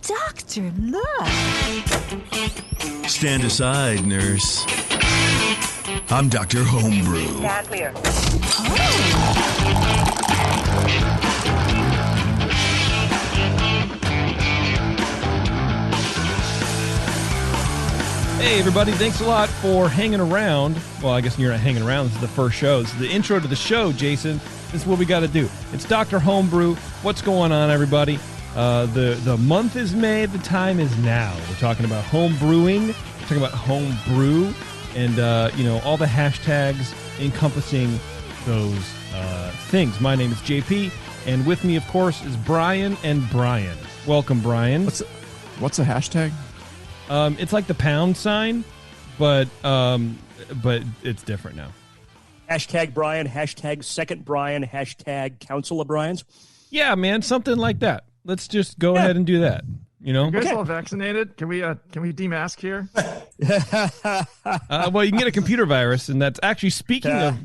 Doctor, look. Stand aside, nurse. I'm Dr. Homebrew. Stand clear. Hey, everybody. Thanks a lot for hanging around. Well, I guess you're not hanging around. This is the first show. This is the intro to the show, Jason. This is what we got to do. It's Dr. Homebrew. What's going on, everybody? The month is May. The time is now. We're talking about home brewing. We're talking about homebrew and, all the hashtags encompassing those things. My name is JP, and with me, of course, is Brian and Brian. Welcome, Brian. What's a hashtag? It's like the pound sign, but it's different now. Hashtag Brian, hashtag second Brian, hashtag Council of Brian's. Yeah, man, something like that. Let's just go ahead and do that. You know, You guys all vaccinated? Can we demask here? well, you can get a computer virus, and that's actually speaking of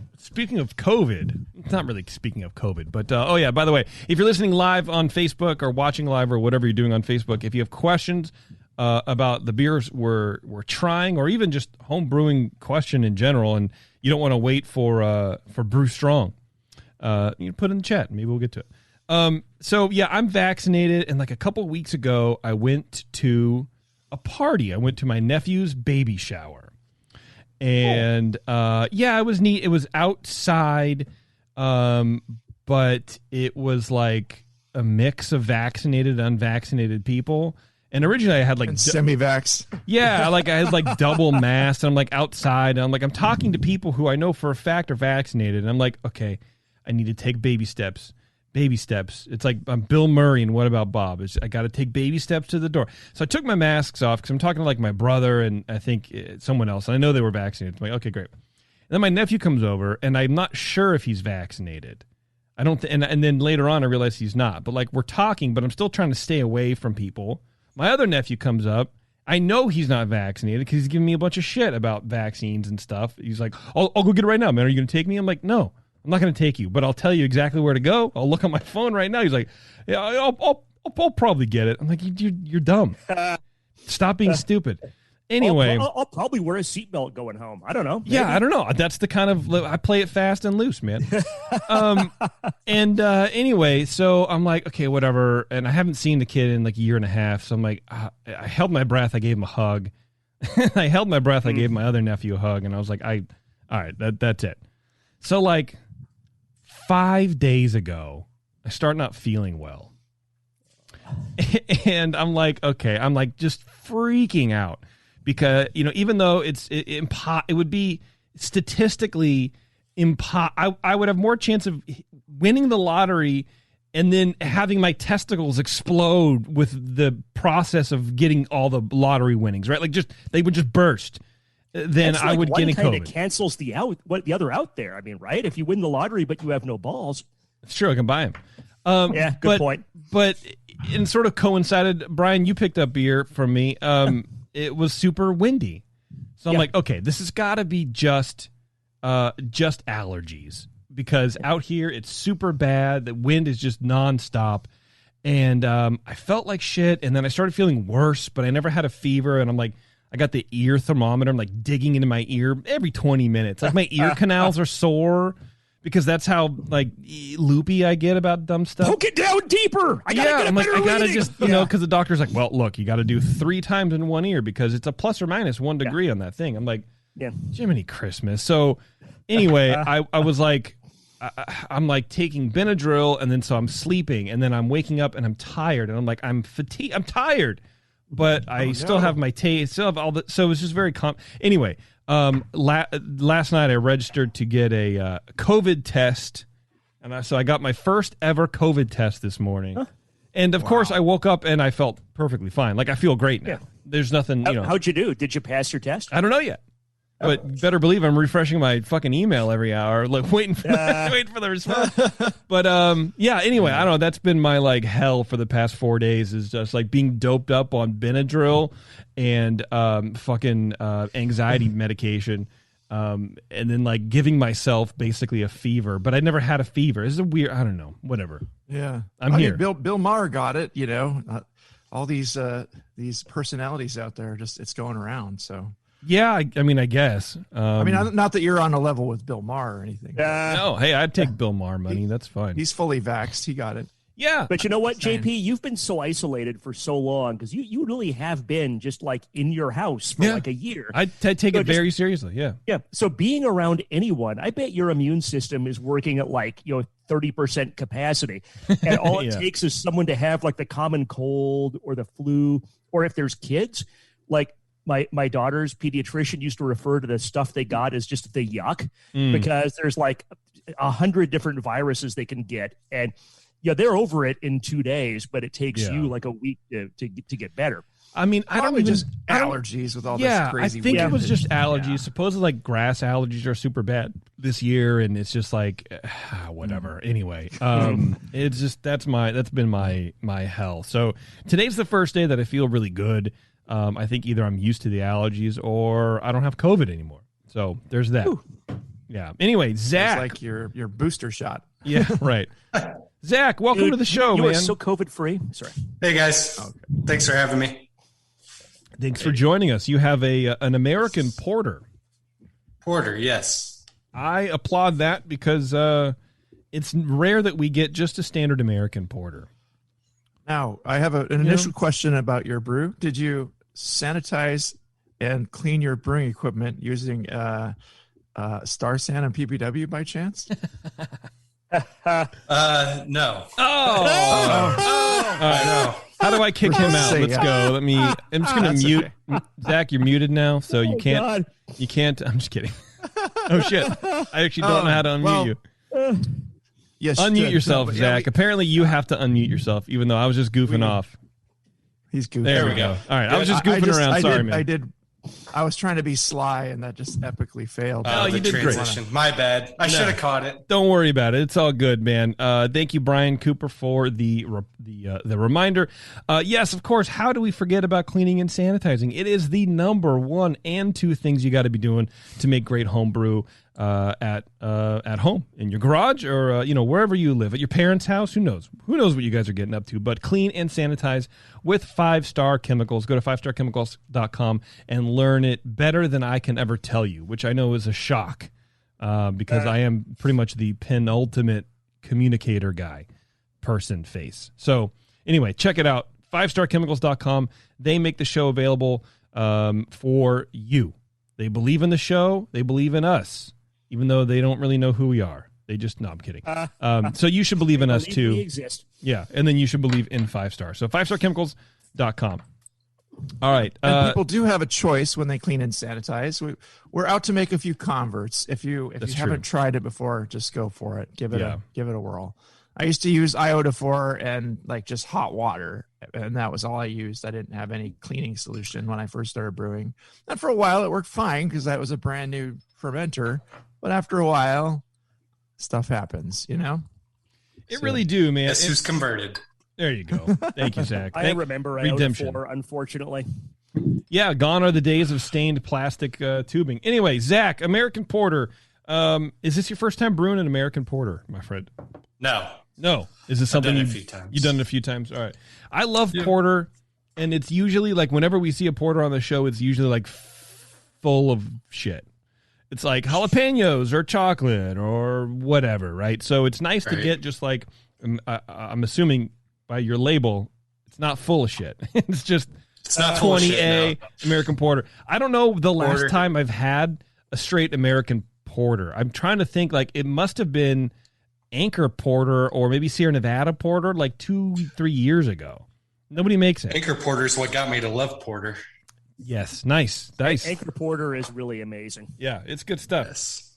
COVID. It's not really speaking of COVID, but by the way, if you're listening live on Facebook or watching live or whatever you're doing on Facebook, if you have questions about the beers we're trying, or even just home brewing question in general, and you don't want to wait for Brew Strong, you put it in the chat. Maybe we'll get to it. I'm vaccinated, and like a couple weeks ago, I went to a party. I went to my nephew's baby shower, and it was neat. It was outside, but it was like a mix of vaccinated, unvaccinated people. And originally I had like semi-vax. Yeah, I had like double mask, and I'm like outside, and I'm talking to people who I know for a fact are vaccinated, and I'm like, okay, I need to take baby steps. Baby steps. It's like I'm Bill Murray and What About Bob? I got to take baby steps to the door. So I took my masks off because I'm talking to like my brother and I think someone else, and I know they were vaccinated. I'm like, okay, great. And then my nephew comes over, and I'm not sure if he's vaccinated. I don't, and then later on I realize he's not. But like we're talking, but I'm still trying to stay away from people. My other nephew comes up. I know he's not vaccinated because he's giving me a bunch of shit about vaccines and stuff. He's like, I'll go get it right now, man. Are you going to take me? I'm like, no, I'm not going to take you, but I'll tell you exactly where to go. I'll look on my phone right now. He's like, yeah, I'll probably get it. I'm like, you're dumb. Stop being stupid. Anyway, I'll probably wear a seatbelt going home. I don't know. Maybe. Yeah, I don't know. That's the kind of I play it fast and loose, man. Anyway, so I'm like, okay, whatever. And I haven't seen the kid in like a year and a half, so I'm like, I held my breath. I gave him a hug. I held my breath. I gave my other nephew a hug, and I was like, all right, that's it. So like 5 days ago, I start not feeling well, and I'm like, okay, I'm like just freaking out. Because, even though it would be statistically I would have more chance of winning the lottery and then having my testicles explode with the process of getting all the lottery winnings, right? Like they would just burst. Then I would get COVID. One kind of cancels the other out there. I mean, right? If you win the lottery but you have no balls. It's true. I can buy them. Good point. But it sort of coincided. Brian, you picked up beer from me. It was super windy. So I'm like, okay, this has got to be just allergies, because out here it's super bad. The wind is just nonstop. And I felt like shit. And then I started feeling worse, but I never had a fever. And I'm like, I got the ear thermometer. I'm like digging into my ear every 20 minutes. Like my ear canals are sore. Because that's how like loopy I get about dumb stuff. Poke it down deeper. I gotta just because the doctor's like, well, look, you got to do 3 times in one ear because it's a plus or minus 1 degree on that thing. I'm like, Jiminy Christmas. So anyway, I was like, I'm like taking Benadryl, and then so I'm sleeping, and then I'm waking up and I'm tired, and I'm like, I'm fatigued, I'm tired, but I still have my taste, still have all the. So it was just very anyway. Last night I registered to get a COVID test, and so I got my first ever COVID test this morning. Huh? And of course I woke up and I felt perfectly fine. Like I feel great now. Yeah. There's nothing, How'd you do? Did you pass your test? I don't know yet. But better believe I'm refreshing my fucking email every hour, like waiting for the response. But anyway, I don't know. That's been my like hell for the past 4 days, is just like being doped up on Benadryl and fucking anxiety medication. And then like giving myself basically a fever, but I never had a fever. This is a weird, I don't know, whatever. Yeah. I'm here. Bill Maher got it, all these personalities out there, just it's going around. So Yeah, I mean, I guess. I mean, not that you're on a level with Bill Maher or anything. No, hey, I'd take Bill Maher money. That's fine. He's fully vaxxed. He got it. Yeah. But you know what, Saying. JP, you've been so isolated for so long because you really have been just like in your house for like a year. I take it very seriously. Yeah. Yeah. So being around anyone, I bet your immune system is working at 30% capacity. And all it takes is someone to have like the common cold or the flu, or if there's kids, like my daughter's pediatrician used to refer to the stuff they got as just the yuck because there's like 100 different viruses they can get. And they're over it in 2 days, but it takes you like a week to get better. I mean, I don't even just allergies with all this crazy. I think it was just allergies. Yeah. Supposedly, like grass allergies are super bad this year, and it's just like whatever. Anyway, it's just that's been my hell. So today's the first day that I feel really good. I think either I'm used to the allergies or I don't have COVID anymore. So there's that. Ooh. Yeah. Anyway, Zach, it's like your booster shot. Yeah. Right. Zach, welcome to the show, you man. are so COVID-free. Sorry. Hey, guys. Okay. Thanks for having me. Thanks for joining us. You have an American porter. Porter, yes. I applaud that because it's rare that we get just a standard American porter. Now, I have an initial question about your brew. Did you sanitize and clean your brewing equipment using Star San and PBW by chance? No. No. How do I kick him out? Let's go. I'm just going to mute. Okay. Zach, you're muted now, so you can't. God. You can't. I'm just kidding. Oh, shit. I actually don't know how to unmute you. Yes, unmute yourself, Zach. Apparently, you have to unmute yourself, even though I was just goofing off. He's goofing. There we go. All right. I was just goofing around. Sorry, man. I was trying to be sly, and that just epically failed. Oh, you did transition. Great. My bad. I should have caught it. Don't worry about it. It's all good, man. Thank you, Brian Cooper, for the reminder. Yes, of course. How do we forget about cleaning and sanitizing? It is the number 1 and 2 things you got to be doing to make great homebrew at home, in your garage, or wherever you live, at your parents' house. Who knows what you guys are getting up to? But clean and sanitize with 5-Star Chemicals. Go to 5starchemicals.com and learn it better than I can ever tell you, which I know is a shock because I am pretty much the penultimate communicator guy, face. So anyway, check it out. 5starchemicals.com. They make the show available for you. They believe in the show. They believe in us, even though they don't really know who we are. They just, no, I'm kidding. So you should believe in us too. We exist. Yeah. And then you should believe in 5-Star. So 5starchemicals.com. All right. And people do have a choice when they clean and sanitize. We're out to make a few converts. If you haven't tried it before, just go for it. Give it a whirl. I used to use iodophor and just hot water, and that was all I used. I didn't have any cleaning solution when I first started brewing. And for a while, it worked fine because that was a brand new fermenter. But after a while, stuff happens, It really do, man. Guess who's converted? There you go. Thank you, Zach. I remember iodophor, unfortunately. Yeah, gone are the days of stained plastic tubing. Anyway, Zach, American Porter. Is this your first time brewing an American Porter, my friend? No. Is this something you've done it a few times? All right. I love porter, and it's usually whenever we see a porter on the show, it's usually full of shit. It's like jalapenos or chocolate or whatever, right? So it's nice to get just I'm assuming by your label, it's not full of shit. It's not 20A American Porter. I don't know the last time I've had a straight American Porter. I'm trying to think. It must have been Anchor Porter or maybe Sierra Nevada Porter 2-3 years ago. Nobody makes it. Anchor Porter is what got me to love porter. Yes, nice. Anchor Porter is really amazing. Yeah, it's good stuff. Yes.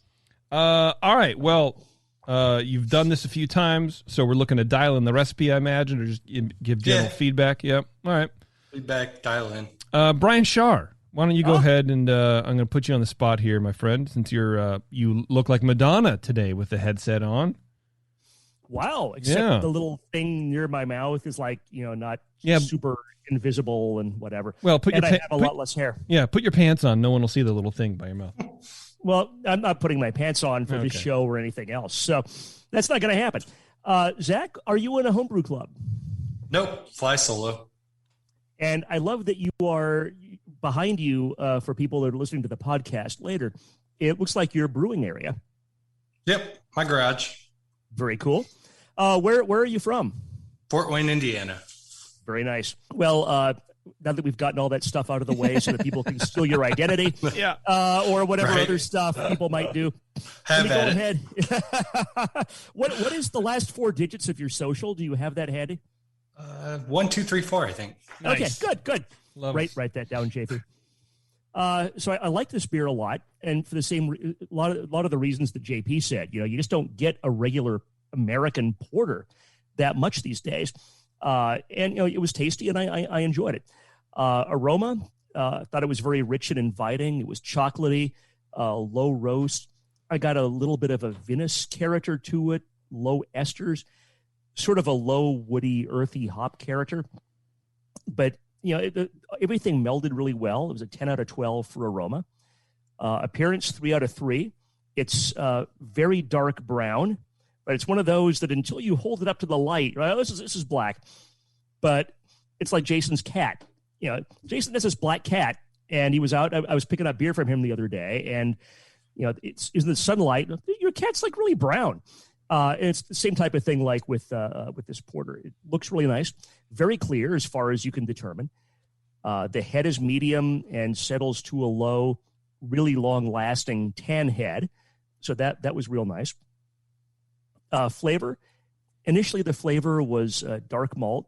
All right, well, you've done this a few times, so we're looking to dial in the recipe, I imagine, or just give general feedback. Yep. All right. Feedback, dial in. Brian Shar, why don't you go ahead and I'm going to put you on the spot here, my friend, since you look like Madonna today with the headset on. Wow, except the little thing near my mouth is not super invisible and whatever. Well, I have a lot less hair. Yeah, put your pants on. No one will see the little thing by your mouth. Well, I'm not putting my pants on for this show or anything else, so that's not going to happen. Zach, are you in a homebrew club? Nope, fly solo. And I love that you are behind you for people that are listening to the podcast later. It looks like your brewing area. Yep, my garage. Very cool. Where are you from? Fort Wayne, Indiana. Very nice. Well, now that we've gotten all that stuff out of the way so that people can steal your identity or whatever other stuff people might do. Have go at ahead. What is the last 4 digits of your social? Do you have that handy? 1, 2, 3, 4, I think. Nice. Okay, good. Write that down, JP. So I like this beer a lot, and for the same a lot of the reasons that JP said. You just don't get a regular American porter that much these days. And it was tasty, and I enjoyed it. Aroma, thought it was very rich and inviting. It was chocolatey, low roast. I got a little bit of a vinous character to it, low esters, sort of a low woody, earthy hop character. But everything melded really well. It was a 10 out of 12 for aroma. Appearance, 3 out of 3. It's very dark brown. But it's one of those that until you hold it up to the light, right? This is black, but it's like Jason's cat. Jason has this black cat, and he was out. I was picking up beer from him the other day, and it's in the sunlight. Your cat's like really brown. And it's the same type of thing like with this porter. It looks really nice, very clear as far as you can determine. The head is medium and settles to a low, really long-lasting tan head, so that was real nice. Flavor. Initially, the flavor was dark malt,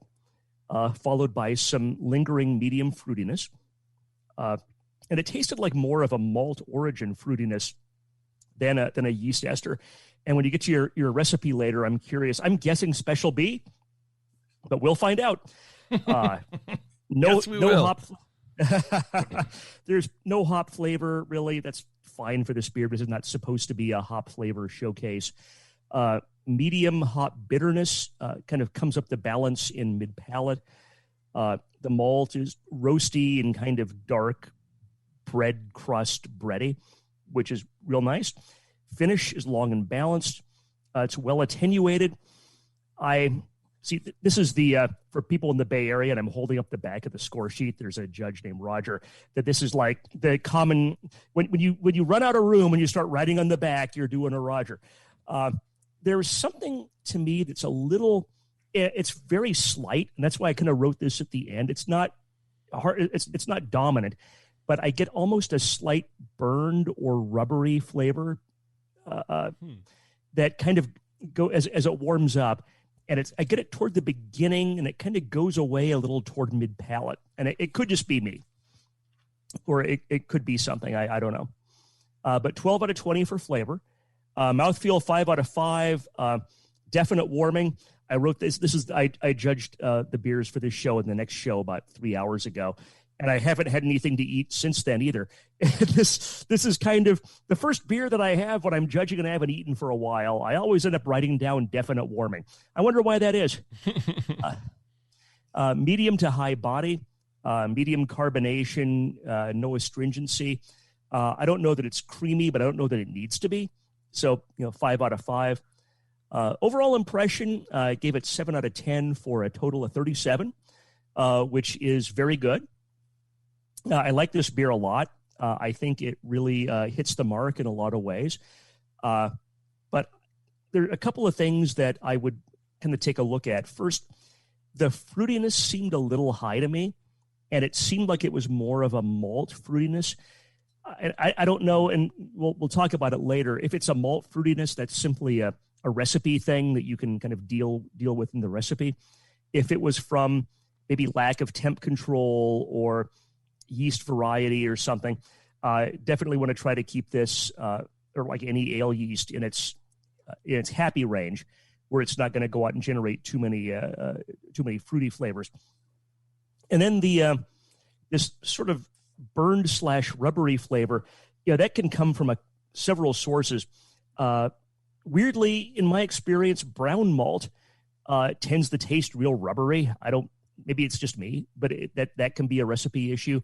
followed by some lingering medium fruitiness. And it tasted like more of a malt origin fruitiness than a yeast ester. And when you get to your recipe later, I'm curious. I'm guessing Special B, but we'll find out. No hop. There's no hop flavor, really. That's fine for this beer. This is not supposed to be a hop flavor showcase. Medium hop bitterness kind of comes up the balance in mid-palate. The malt is roasty and kind of dark bread crust bready, which is real nice. Finish is long and balanced. It's well attenuated. I see this is the for people in the Bay Area, and I'm holding up the back of the score sheet. There's a judge named Roger. That this is like the common when you run out of room and you start writing on the back, you're doing a Roger. There's something to me that's a little, it's very slight, and that's why I kind of wrote this at the end. It's not hard, it's not dominant, but I get almost a slight burned or rubbery flavor that kind of go as it warms up, and I get it toward the beginning, and it kind of goes away a little toward mid palate, and it could just be me, or it could be something I don't know, but 12 out of 20 for flavor. Mouthfeel, 5 out of 5. Definite warming. I wrote this. I judged the beers for this show and the next show about 3 hours ago, and I haven't had anything to eat since then either. This is kind of the first beer that I have when I'm judging and I haven't eaten for a while. I always end up writing down definite warming. I wonder why that is. Medium to high body, medium carbonation, no astringency. I don't know that it's creamy, but I don't know that it needs to be. So, 5 out of 5. Overall impression, I gave it 7 out of 10 for a total of 37, which is very good. I like this beer a lot. I think it really hits the mark in a lot of ways. But there are a couple of things that I would kind of take a look at. First, the fruitiness seemed a little high to me, and it seemed like it was more of a malt fruitiness. I don't know, and we'll talk about it later. If it's a malt fruitiness, that's simply a recipe thing that you can kind of deal with in the recipe. If it was from maybe lack of temp control or yeast variety or something, definitely want to try to keep this, or like any ale yeast, in its happy range, where it's not going to go out and generate too many fruity flavors. And then this sort of burned / rubbery flavor, that can come from several sources. Weirdly, in my experience, brown malt tends to taste real rubbery. Maybe it's just me, but that can be a recipe issue.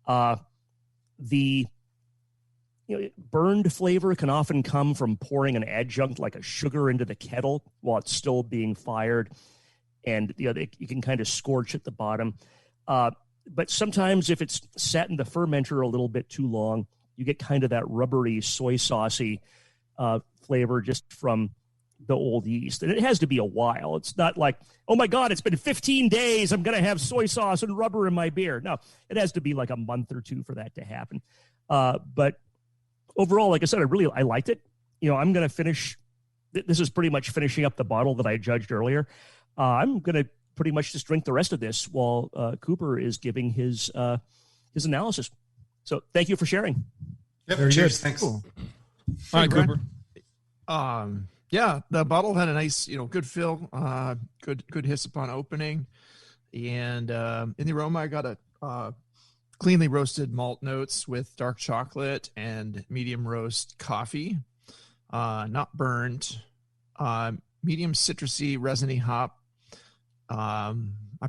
The burned flavor can often come from pouring an adjunct like a sugar into the kettle while it's still being fired, and you can kind of scorch at the bottom. but sometimes if it's sat in the fermenter a little bit too long, you get kind of that rubbery, soy saucy flavor just from the old yeast. And it has to be a while. It's not like, oh my God, it's been 15 days. I'm going to have soy sauce and rubber in my beer. No, it has to be like a month or two for that to happen. But overall, like I said, I liked it. I'm going to finish. This is pretty much finishing up the bottle that I judged earlier. I'm going to pretty much just drink the rest of this while Cooper is giving his analysis. So thank you for sharing. Yep, Very cheers. good. Thanks. Cool. All right, Cooper. Yeah, the bottle had a nice, good fill, good hiss upon opening, and in the aroma, I got a cleanly roasted malt notes with dark chocolate and medium roast coffee, not burned, medium citrusy, resiny hop. I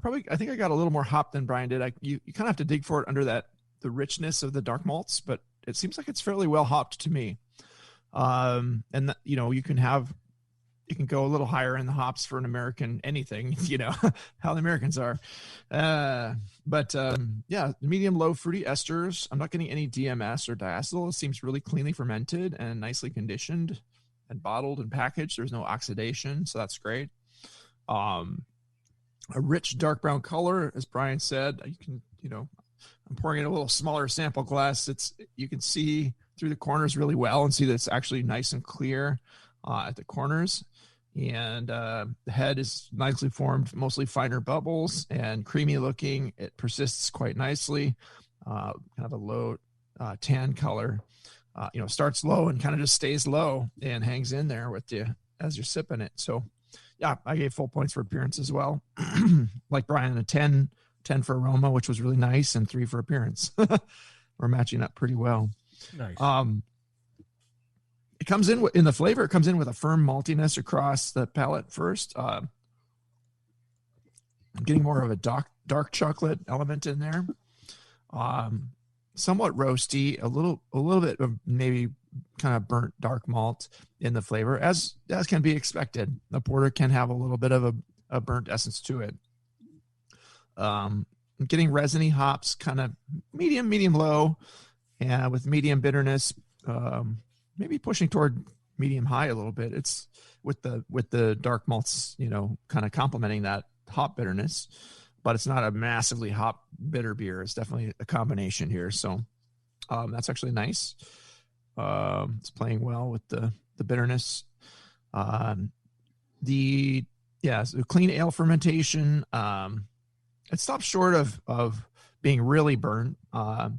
think I got a little more hop than Brian did. You kind of have to dig for it under the richness of the dark malts, but it seems like it's fairly well hopped to me. And you can go a little higher in the hops for an American anything, how the Americans are. But medium low fruity esters. I'm not getting any DMS or diacetyl. It seems really cleanly fermented and nicely conditioned and bottled and packaged. There's no oxidation, so that's great. A rich dark brown color, as Brian said. You can, I'm pouring in a little smaller sample glass. You can see through the corners really well and see that it's actually nice and clear at the corners. And the head is nicely formed, mostly finer bubbles and creamy looking. It persists quite nicely. Kind of a low tan color. Starts low and kind of just stays low and hangs in there with you as you're sipping it. So, yeah, I gave full points for appearance as well. Like Brian, a 10 for aroma, which was really nice, and 3 for appearance. We're matching up pretty well. Nice. It comes in the flavor. It comes in with a firm maltiness across the palate first. I'm getting more of a dark chocolate element in there. Somewhat roasty, a little bit of maybe kind of burnt dark malt in the flavor, as can be expected. A porter can have a little bit of a burnt essence to it. I'm getting resiny hops, kind of medium low, and with medium bitterness, maybe pushing toward medium high a little bit. It's with the dark malts, kind of complementing that hop bitterness, but it's not a massively hop bitter beer. It's definitely a combination here. So that's actually nice. It's playing well with the bitterness. The clean ale fermentation. It stops short of being really burnt, but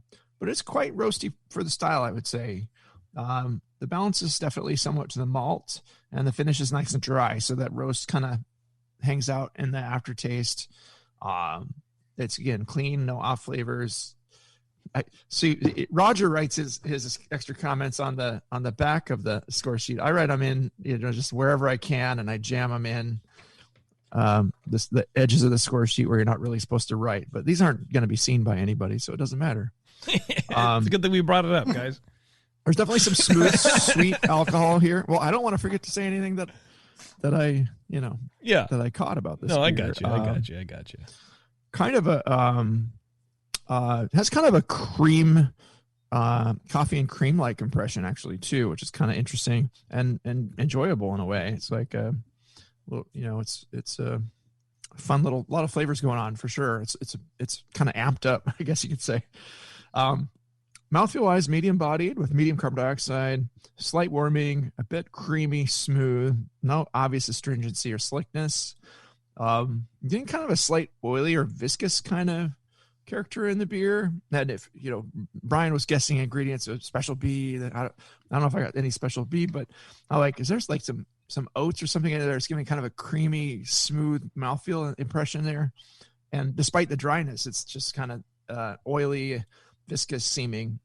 it's quite roasty for the style, I would say. The balance is definitely somewhat to the malt, and the finish is nice and dry, so that roast kind of hangs out in the aftertaste. It's again clean, no off flavors. Roger writes his extra comments on the back of the score sheet. I write them in, just wherever I can, and I jam them in the edges of the score sheet where you're not really supposed to write. But these aren't going to be seen by anybody, so it doesn't matter. It's a good thing we brought it up, guys. There's definitely some smooth, sweet alcohol here. Well, I don't want to forget to say anything that I, that I caught about this. No, beer. I got you. Kind of has kind of a cream, coffee and cream like impression actually too, which is kind of interesting and enjoyable in a way. It's like it's a fun lot of flavors going on for sure. It's kind of amped up, I guess you could say. Mouthfeel wise, medium bodied with medium carbon dioxide, slight warming, a bit creamy, smooth, no obvious astringency or slickness. Getting kind of a slight oily or viscous kind of character in the beer. And if Brian was guessing ingredients of special B, that I don't know if I got any special B, but is there's like some oats or something in there that's giving kind of a creamy, smooth mouthfeel impression there. And despite the dryness, it's just kind of oily, viscous seeming,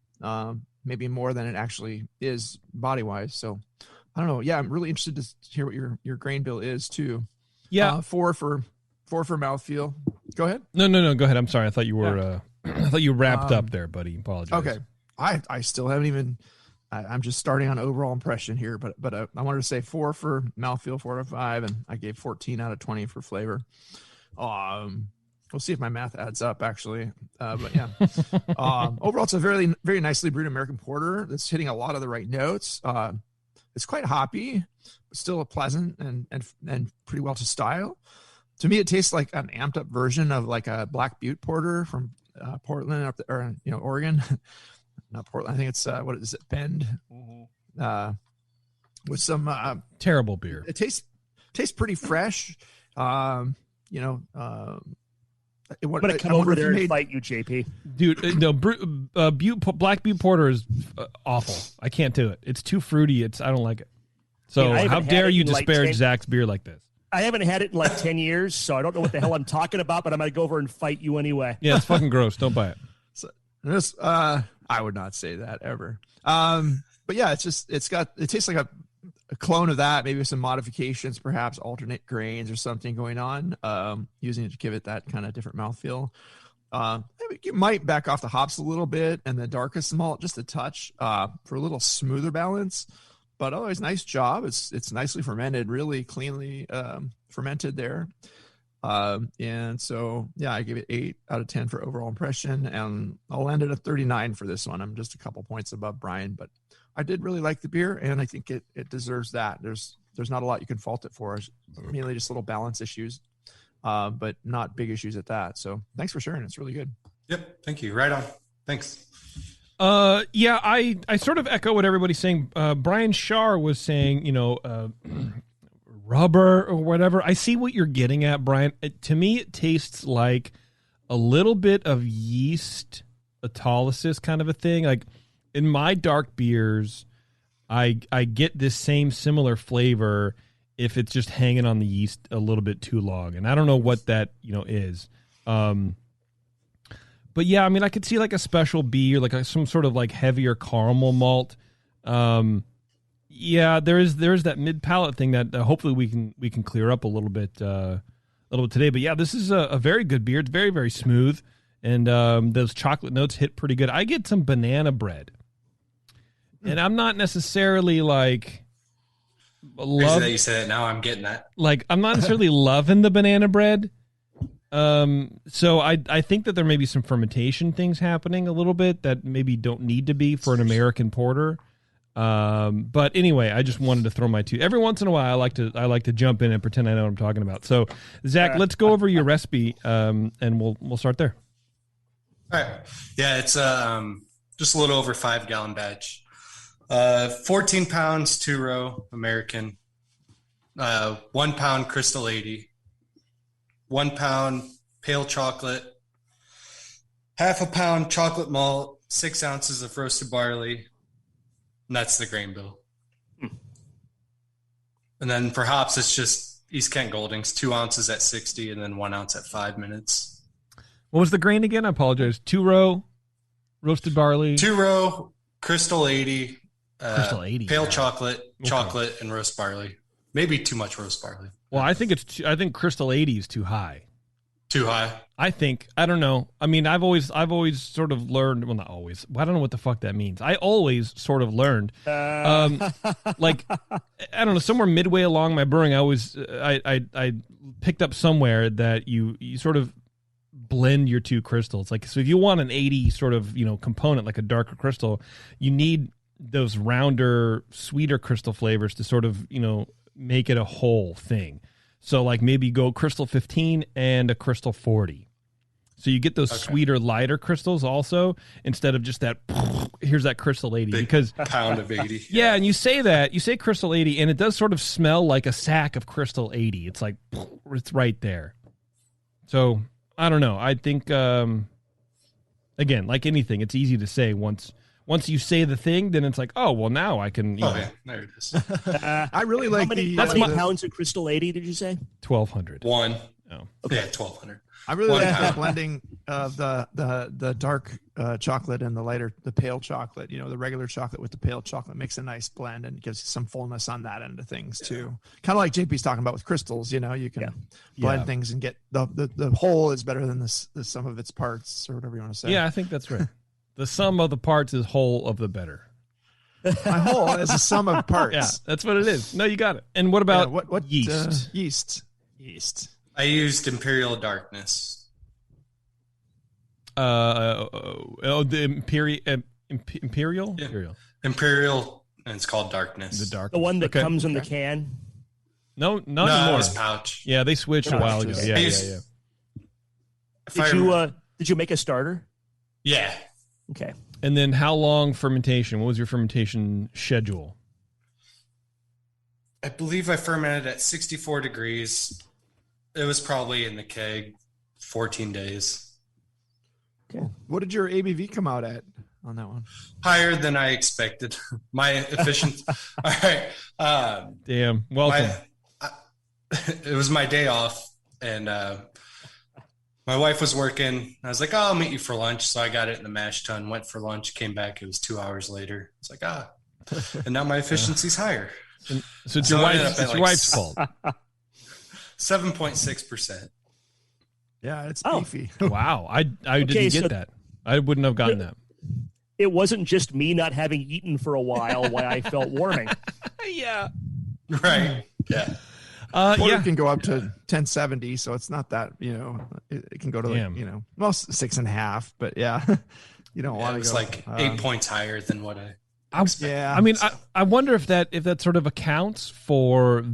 maybe more than it actually is body wise. So I don't know. Yeah, I'm really interested to hear what your grain bill is too. Yeah, 4 for mouthfeel. Go ahead. No. Go ahead. I'm sorry. I thought you were. I thought you wrapped up there, buddy. Apologize. Okay. I still haven't even. I'm just starting on overall impression here, but I wanted to say 4 for mouthfeel, 4 out of 5, and I gave 14 out of 20 for flavor. We'll see if my math adds up, actually. But yeah, overall, it's a very, very nicely brewed American porter that's hitting a lot of the right notes. It's quite hoppy, but still a pleasant and pretty well to style. To me, it tastes like an amped up version of like a Black Butte porter from Portland up there, or Oregon. Not Portland. I think it's what is it? Bend. With some terrible beer. It tastes pretty fresh. But come over there and fight you, JP. Dude, no, Black Butte Porter is awful. I can't do it. It's too fruity. I don't like it. So how dare you disparage Zach's beer like this? I haven't had it in like 10 years, so I don't know what the hell I'm talking about, but I'm going to go over and fight you anyway. Yeah, it's fucking gross. Don't buy it. So this, I would not say that ever. But yeah, it tastes like a clone of that, maybe with some modifications, perhaps alternate grains or something going on, using it to give it that kind of different mouthfeel. You might back off the hops a little bit and the darkest malt just a touch for a little smoother balance. But otherwise, nice job. It's nicely fermented, really cleanly fermented there. And so, yeah, I give it 8 out of 10 for overall impression, and I'll end at a 39 for this one. I'm just a couple points above Brian, but I did really like the beer, and I think it deserves that. There's not a lot you can fault it for. It's mainly just little balance issues, but not big issues at that. So thanks for sharing. It's really good. Yep. Thank you. Right on. Thanks. Yeah, I sort of echo what everybody's saying. Brian Shar was saying, rubber or whatever. I see what you're getting at, Brian. To me, it tastes like a little bit of yeast autolysis kind of a thing. Like in my dark beers, I get this similar flavor if it's just hanging on the yeast a little bit too long. And I don't know what that, is. But yeah, I mean, I could see like a special B or like some sort of like heavier caramel malt. Yeah, there's that mid palate thing that hopefully we can clear up a little bit today. But yeah, this is a very good beer. It's very, very smooth, and those chocolate notes hit pretty good. I get some banana bread, and I'm not necessarily like Crazy that you said it. Now I'm getting that. Like I'm not necessarily loving the banana bread. So I think that there may be some fermentation things happening a little bit that maybe don't need to be for an American porter. But anyway, I just wanted to throw my two. Every once in a while, I like to jump in and pretend I know what I'm talking about. So, Zach, let's go over your recipe, and we'll start there. All right. Yeah, it's just a little over 5 gallon batch. 14 pounds 2-row American. 1 pound Crystal 80. 1 pound pale chocolate. Half a pound chocolate malt. 6 ounces of roasted barley. And that's the grain bill. And then for hops, it's just East Kent Goldings, 2 ounces at 60 and then 1 ounce at 5 minutes. What was the grain again? I apologize. 2-row roasted barley. 2-row Crystal 80. Crystal 80. Pale chocolate, and roast barley. Maybe too much roast barley. Well, I think Crystal 80 is too high. Too high? I don't know. I mean, I've always sort of learned, well, not always. I don't know what the fuck that means. I always sort of learned, like, I don't know, somewhere midway along my brewing, I picked up somewhere that you sort of blend your two crystals. Like, so if you want an 80 sort of, component, like a darker crystal, you need those rounder, sweeter crystal flavors to sort of, make it a whole thing. So like maybe go Crystal 15 and a Crystal 40. So you get those sweeter, lighter crystals also, instead of just that, here's that Crystal 80. Because pound of 80. Yeah, and you say Crystal 80, and it does sort of smell like a sack of Crystal 80. It's like, it's right there. So I don't know. I think, again, like anything, it's easy to say once you say the thing, then it's like, oh, well, now I can. Yeah, there it is. I really like how many pounds of Crystal 80 did you say? 1,200. One. Oh, okay. Yeah, 1,200. I really like the blending of the dark chocolate and the pale chocolate. The regular chocolate with the pale chocolate makes a nice blend and gives you some fullness on that end of things too. Kind of like JP's talking about with crystals. You can blend things and get the whole is better than the sum of its parts, or whatever you want to say. Yeah, I think that's right. The sum of the parts is whole of the better. My whole is a sum of parts. Yeah, that's what it is. No, you got it. And what about what yeast? Yeast. I used Imperial Darkness. The Imperial. Yeah. Imperial, and it's called Darkness. The one that comes in the can. No, not anymore. It's pouch. Yeah, they switched a while ago. Yeah. Did you make a starter? Yeah. Okay. And then how long fermentation? What was your fermentation schedule? I believe I fermented at 64 degrees. It was probably in the keg 14 days. Okay. What did your ABV come out at on that one? Higher than I expected. My efficiency. All right. Damn. Welcome. It was my day off, and my wife was working. I was like, I'll meet you for lunch. So I got it in the mash tun, went for lunch, came back. It was 2 hours later. It's like, and now my efficiency's higher. So it's your wife's fault. 7.6%. Yeah, it's beefy. Wow. I didn't get that. I wouldn't have gotten that. It wasn't just me not having eaten for a while why I felt warming. Yeah. Right. Yeah. It can go up to 1070, so it's not that, it can go to 6.5, but yeah, you don't want to go. It's like 8 points higher than what I I mean, I wonder if that sort of accounts for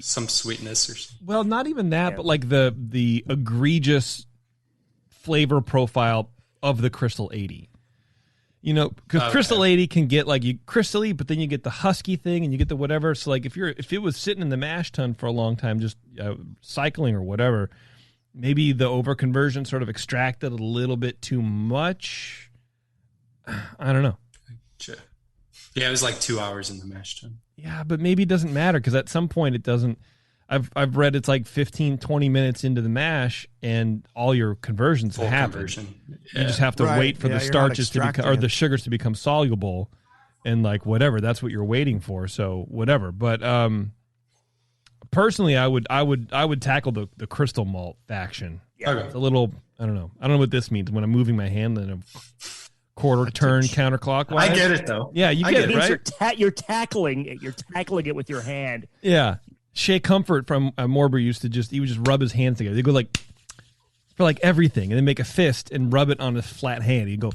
some sweetness or something. Well, not even that, but like the egregious flavor profile of the Crystal 80. Because Crystal 80 can get like crystally, but then you get the husky thing and you get the whatever. So like if it was sitting in the mash tun for a long time, just cycling or whatever, maybe the overconversion sort of extracted a little bit too much. I don't know. Sure. Yeah, it was like 2 hours in the mash tun. Yeah, but maybe it doesn't matter because at some point it doesn't. I've read it's like 15, 20 minutes into the mash and all your conversions happen. Yeah. You just have to wait for the starches to become, or the sugars to become soluble, and like whatever. That's what you're waiting for. So whatever. But personally, I would tackle the crystal malt faction. Yeah. Okay. It's a little. I don't know what this means when I'm moving my hand in a quarter turn counterclockwise. I get it though. Yeah, you get it, right? You're tackling it with your hand. Yeah. Shea Comfort from Homebrew he would just rub his hands together. They go like for like everything, and then make a fist and rub it on a flat hand. You go,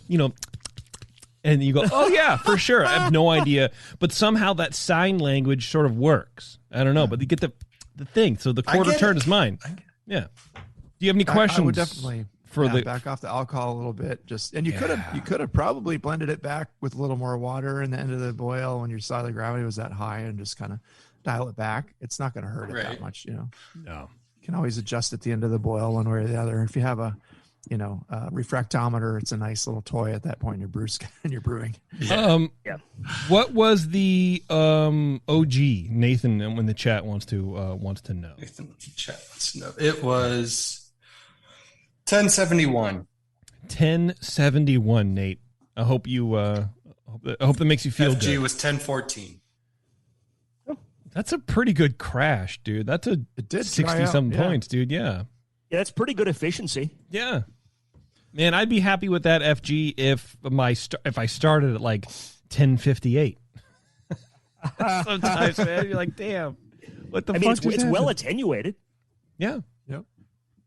and you go, oh yeah, for sure. I have no idea, but somehow that sign language sort of works. I don't know, but you get the thing. So the quarter turn is mine. Yeah. Do you have any questions? I would definitely back off the alcohol a little bit. You could have probably blended it back with a little more water in the end of the boil when your solid gravity was that high, and just kind of dial it back. It's not going to hurt it that much, No. You can always adjust at the end of the boil one way or the other. If you have a refractometer, it's a nice little toy at that point in your brewing. Yeah. What was the OG? Nathan in the chat wants to know. Nathan in the chat wants to know. It was 1071. 1071, Nate. I hope that makes you feel FG good. was 1014. That's a pretty good crash, dude. That's a 60-something points, dude. Yeah. Yeah, that's pretty good efficiency. Yeah. Man, I'd be happy with that FG if I started at like 1058. Sometimes, man, you're like, damn, what the fuck? It's well attenuated. Yeah. Yep.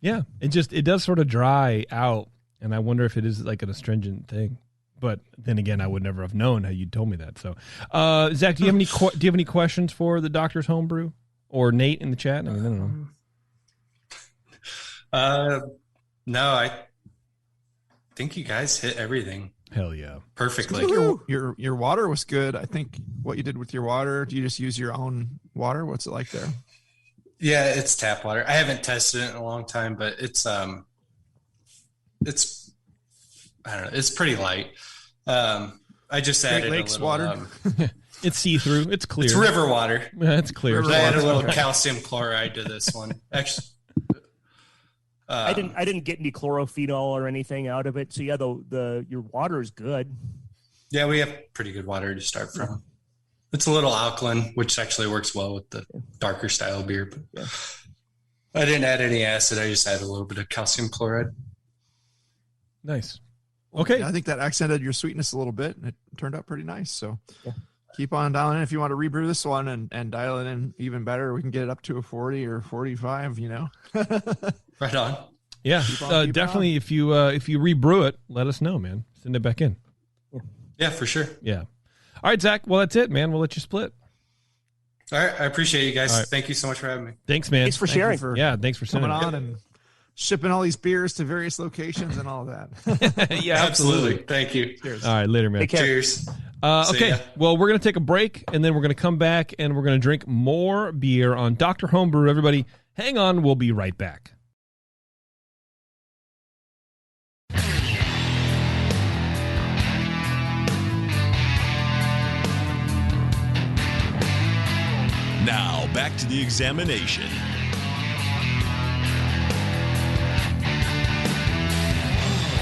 Yeah. It does sort of dry out, and I wonder if it is like an astringent thing. But then again, I would never have known how you told me that. So, Zach, do you have any questions for the Doctor's Homebrew or Nate in the chat? I don't know. No, I think you guys hit everything. Hell yeah, perfectly. Your water was good. I think what you did with your water. Do you just use your own water? What's it like there? Yeah, it's tap water. I haven't tested it in a long time, but it's I don't know. It's pretty light. I just added Great Lakes a little, water. It's see-through. It's clear. It's river water. Yeah, it's clear. I added a little calcium chloride to this one. Actually, I didn't get any chlorophenol or anything out of it. So yeah, your water is good. Yeah, we have pretty good water to start from. It's a little alkaline, which actually works well with the darker style beer. But I didn't add any acid. I just added a little bit of calcium chloride. Nice. Okay. Yeah, I think that accented your sweetness a little bit, and it turned out pretty nice. So keep on dialing in. If you want to rebrew this one and dial it in even better, we can get it up to a 40 or 45, Right on. Yeah, definitely. If you rebrew it, let us know, man. Send it back in. Yeah, for sure. Yeah. All right, Zach. Well, that's it, man. We'll let you split. All right. I appreciate you guys. Right. Thank you so much for having me. Thanks, man. Thanks for sharing. Thanks for coming on and shipping all these beers to various locations and all that. Yeah, absolutely. Thank you. Cheers. All right, later, man. Cheers. Okay, well, we're going to take a break, and then we're going to come back, and we're going to drink more beer on Dr. Homebrew. Everybody, hang on. We'll be right back. Now, back to the examination.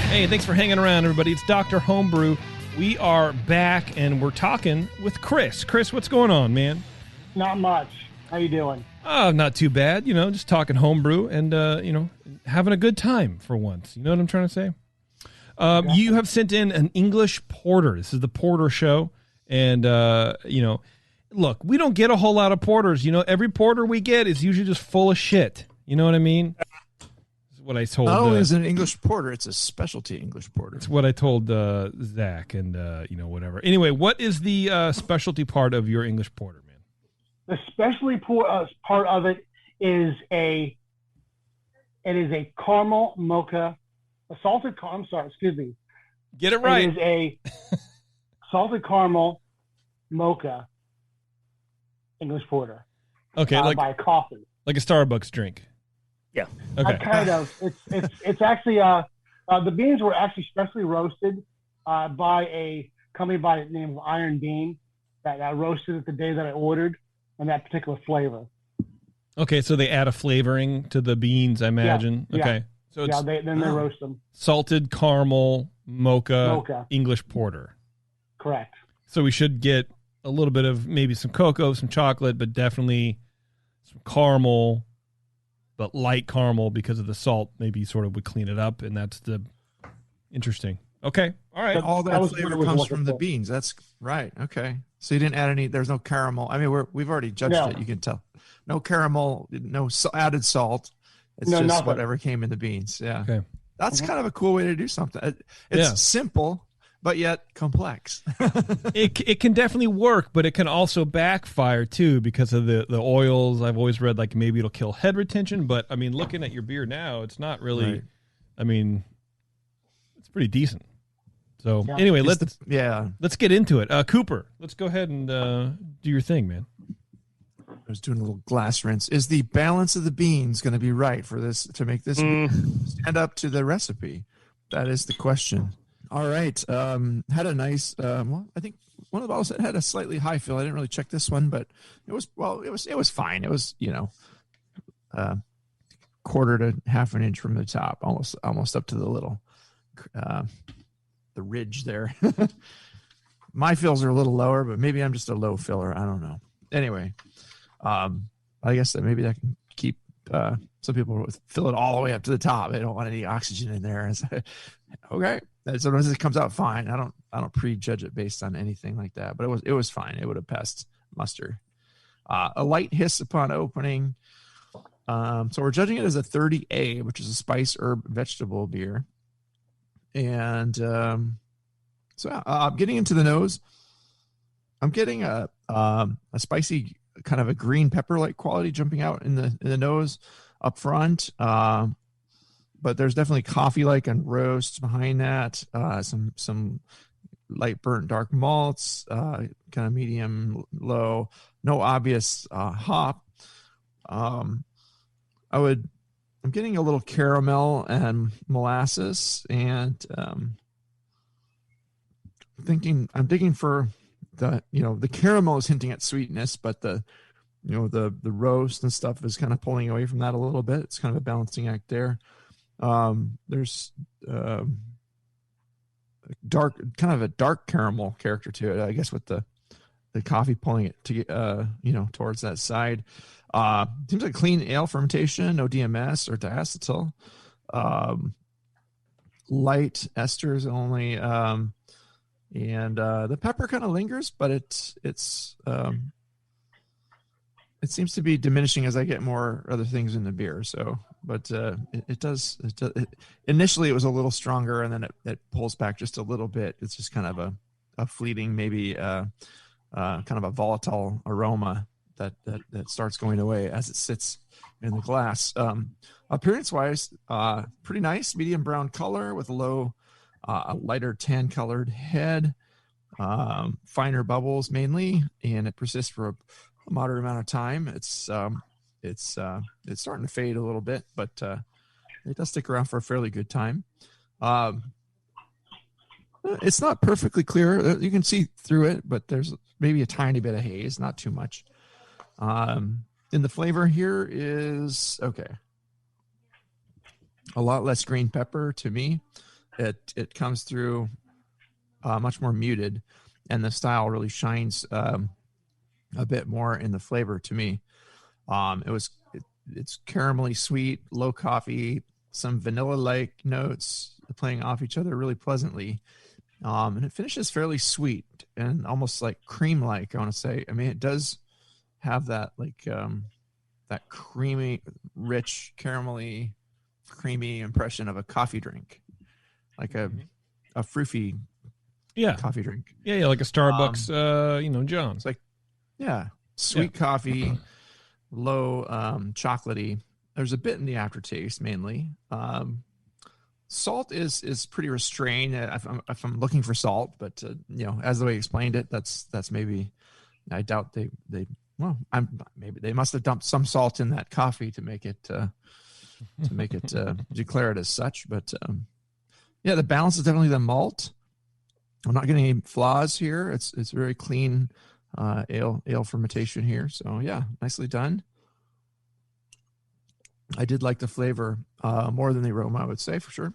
Hey, thanks for hanging around, everybody. It's Dr. Homebrew. We are back, and we're talking with Chris. Chris, what's going on, man? Not much. How you doing? Not too bad. Just talking homebrew and, having a good time for once. You know what I'm trying to say? You have sent in an English porter. This is the Porter Show. And, look, we don't get a whole lot of porters. Every porter we get is usually just full of shit. You know what I mean? That's what I told. Not only is it an English porter, it's a specialty English porter. It's what I told Zach and, whatever. Anyway, what is the specialty part of your English porter, man? The specialty part of it is a caramel mocha, Get it right. It is a salted caramel mocha English porter. Okay, by coffee. Like a Starbucks drink. Yeah. Okay. Kind of. It's actually the beans were actually specially roasted by a company by the name of Iron Bean that roasted it the day that I ordered, and that particular flavor. Okay, so they add a flavoring to the beans, I imagine. Yeah, okay. So it's they roast them. Salted caramel mocha English porter. Correct. So we should get a little bit of maybe some cocoa, some chocolate, but definitely some caramel, but light caramel because of the salt. Maybe sort of would clean it up, and that's the interesting. Okay, all right. All that flavor comes from the beans. That's right. Okay, so you didn't add any. There's no caramel. I mean, we've already judged it. You can tell. No caramel, no added salt. It's just nothing. Whatever came in the beans. Yeah. Okay. That's kind of a cool way to do something. It's simple, but yet complex. It can definitely work, but it can also backfire too because of the oils. I've always read like maybe it'll kill head retention, but I mean, looking at your beer now, it's not really. Right. I mean, it's pretty decent. So anyway, let's get into it. Cooper, let's go ahead and do your thing, man. I was doing a little glass rinse. Is the balance of the beans going to be right for this to make this stand up to the recipe? That is the question. All right. Had a nice. I think one of the bottles had a slightly high fill. I didn't really check this one, but it was fine. It was quarter to half an inch from the top, almost up to the little the ridge there. My fills are a little lower, but maybe I'm just a low filler. I don't know. Anyway. I guess that maybe that can keep some people fill it all the way up to the top. They don't want any oxygen in there. Okay, sometimes it comes out fine. I don't prejudge it based on anything like that, but it was fine. It would have passed muster. A light hiss upon opening. So we're judging it as a 30A, which is a spice herb vegetable beer, and getting into the nose. I'm getting a spicy kind of a green pepper-like quality jumping out in the nose up front. But there's definitely coffee-like and roast behind that. Some light burnt dark malts, kind of medium low, no obvious hop. I'm getting a little caramel and molasses, and I'm digging for the caramel is hinting at sweetness, but the roast and stuff is kind of pulling away from that a little bit. It's kind of a balancing act there. There's kind of a dark caramel character to it, I guess, with the coffee pulling it to get towards that side. Seems like clean ale fermentation, no DMS or diacetyl. Light esters only. And the pepper kind of lingers, but it seems to be diminishing as I get more other things in the beer. So but it does. Initially, it was a little stronger, and then it pulls back just a little bit. It's just kind of a fleeting, maybe kind of a volatile aroma that starts going away as it sits in the glass. Appearance-wise, pretty nice, medium brown color with a lighter tan-colored head, finer bubbles mainly, and it persists for a moderate amount of time. It's starting to fade a little bit, but it does stick around for a fairly good time. It's not perfectly clear. You can see through it, but there's maybe a tiny bit of haze, not too much. In the flavor here is okay. A lot less green pepper to me. It comes through much more muted, and the style really shines a bit more in the flavor to me. It's caramelly sweet, low coffee, some vanilla-like notes playing off each other really pleasantly. And it finishes fairly sweet and almost like cream-like, I want to say. I mean, it does have that like that creamy, rich, caramelly, creamy impression of a coffee drink, like a froofy coffee drink. Yeah, like a Starbucks, John. It's like, sweet coffee, low chocolatey. There's a bit in the aftertaste mainly. Salt is pretty restrained if I'm looking for salt, but as the way you explained it, that's maybe, I doubt maybe they must have dumped some salt in that coffee to make it declare it as such. But the balance is definitely the malt. I'm not getting any flaws here. It's very clean ale fermentation here. So yeah, nicely done. I did like the flavor more than the aroma, I would say, for sure.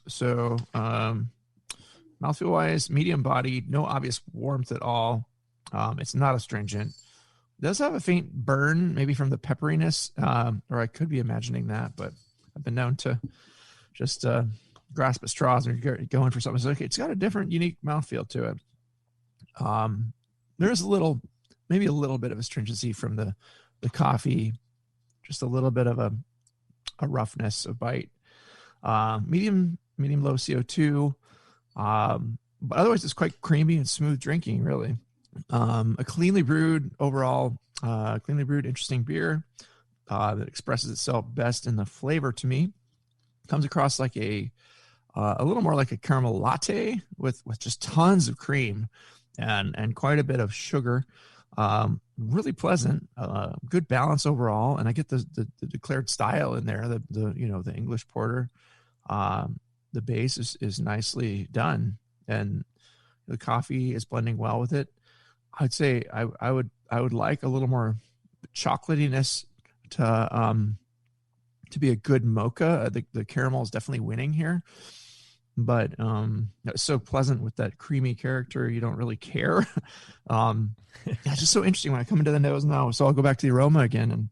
So mouthfeel wise, medium bodied, no obvious warmth at all. It's not astringent. It does have a faint burn, maybe from the pepperiness, or I could be imagining that, but I've been known to just grasp at straws and going for something. So, it's got a different, unique mouthfeel to it. There's maybe a little bit of astringency from the coffee, just a little bit of a roughness, a bite. Medium low CO2. But otherwise it's quite creamy and smooth drinking, really. A cleanly brewed overall, interesting beer that expresses itself best in the flavor to me. Comes across like a little more like a caramel latte with just tons of cream and quite a bit of sugar. Really pleasant, good balance overall, and I get the declared style in there. The English porter, the base is nicely done, and the coffee is blending well with it. I'd say I would like a little more chocolatiness to be a good mocha. The caramel is definitely winning here. But it's so pleasant with that creamy character, you don't really care. It's just so interesting when I come into the nose now. So I'll go back to the aroma again,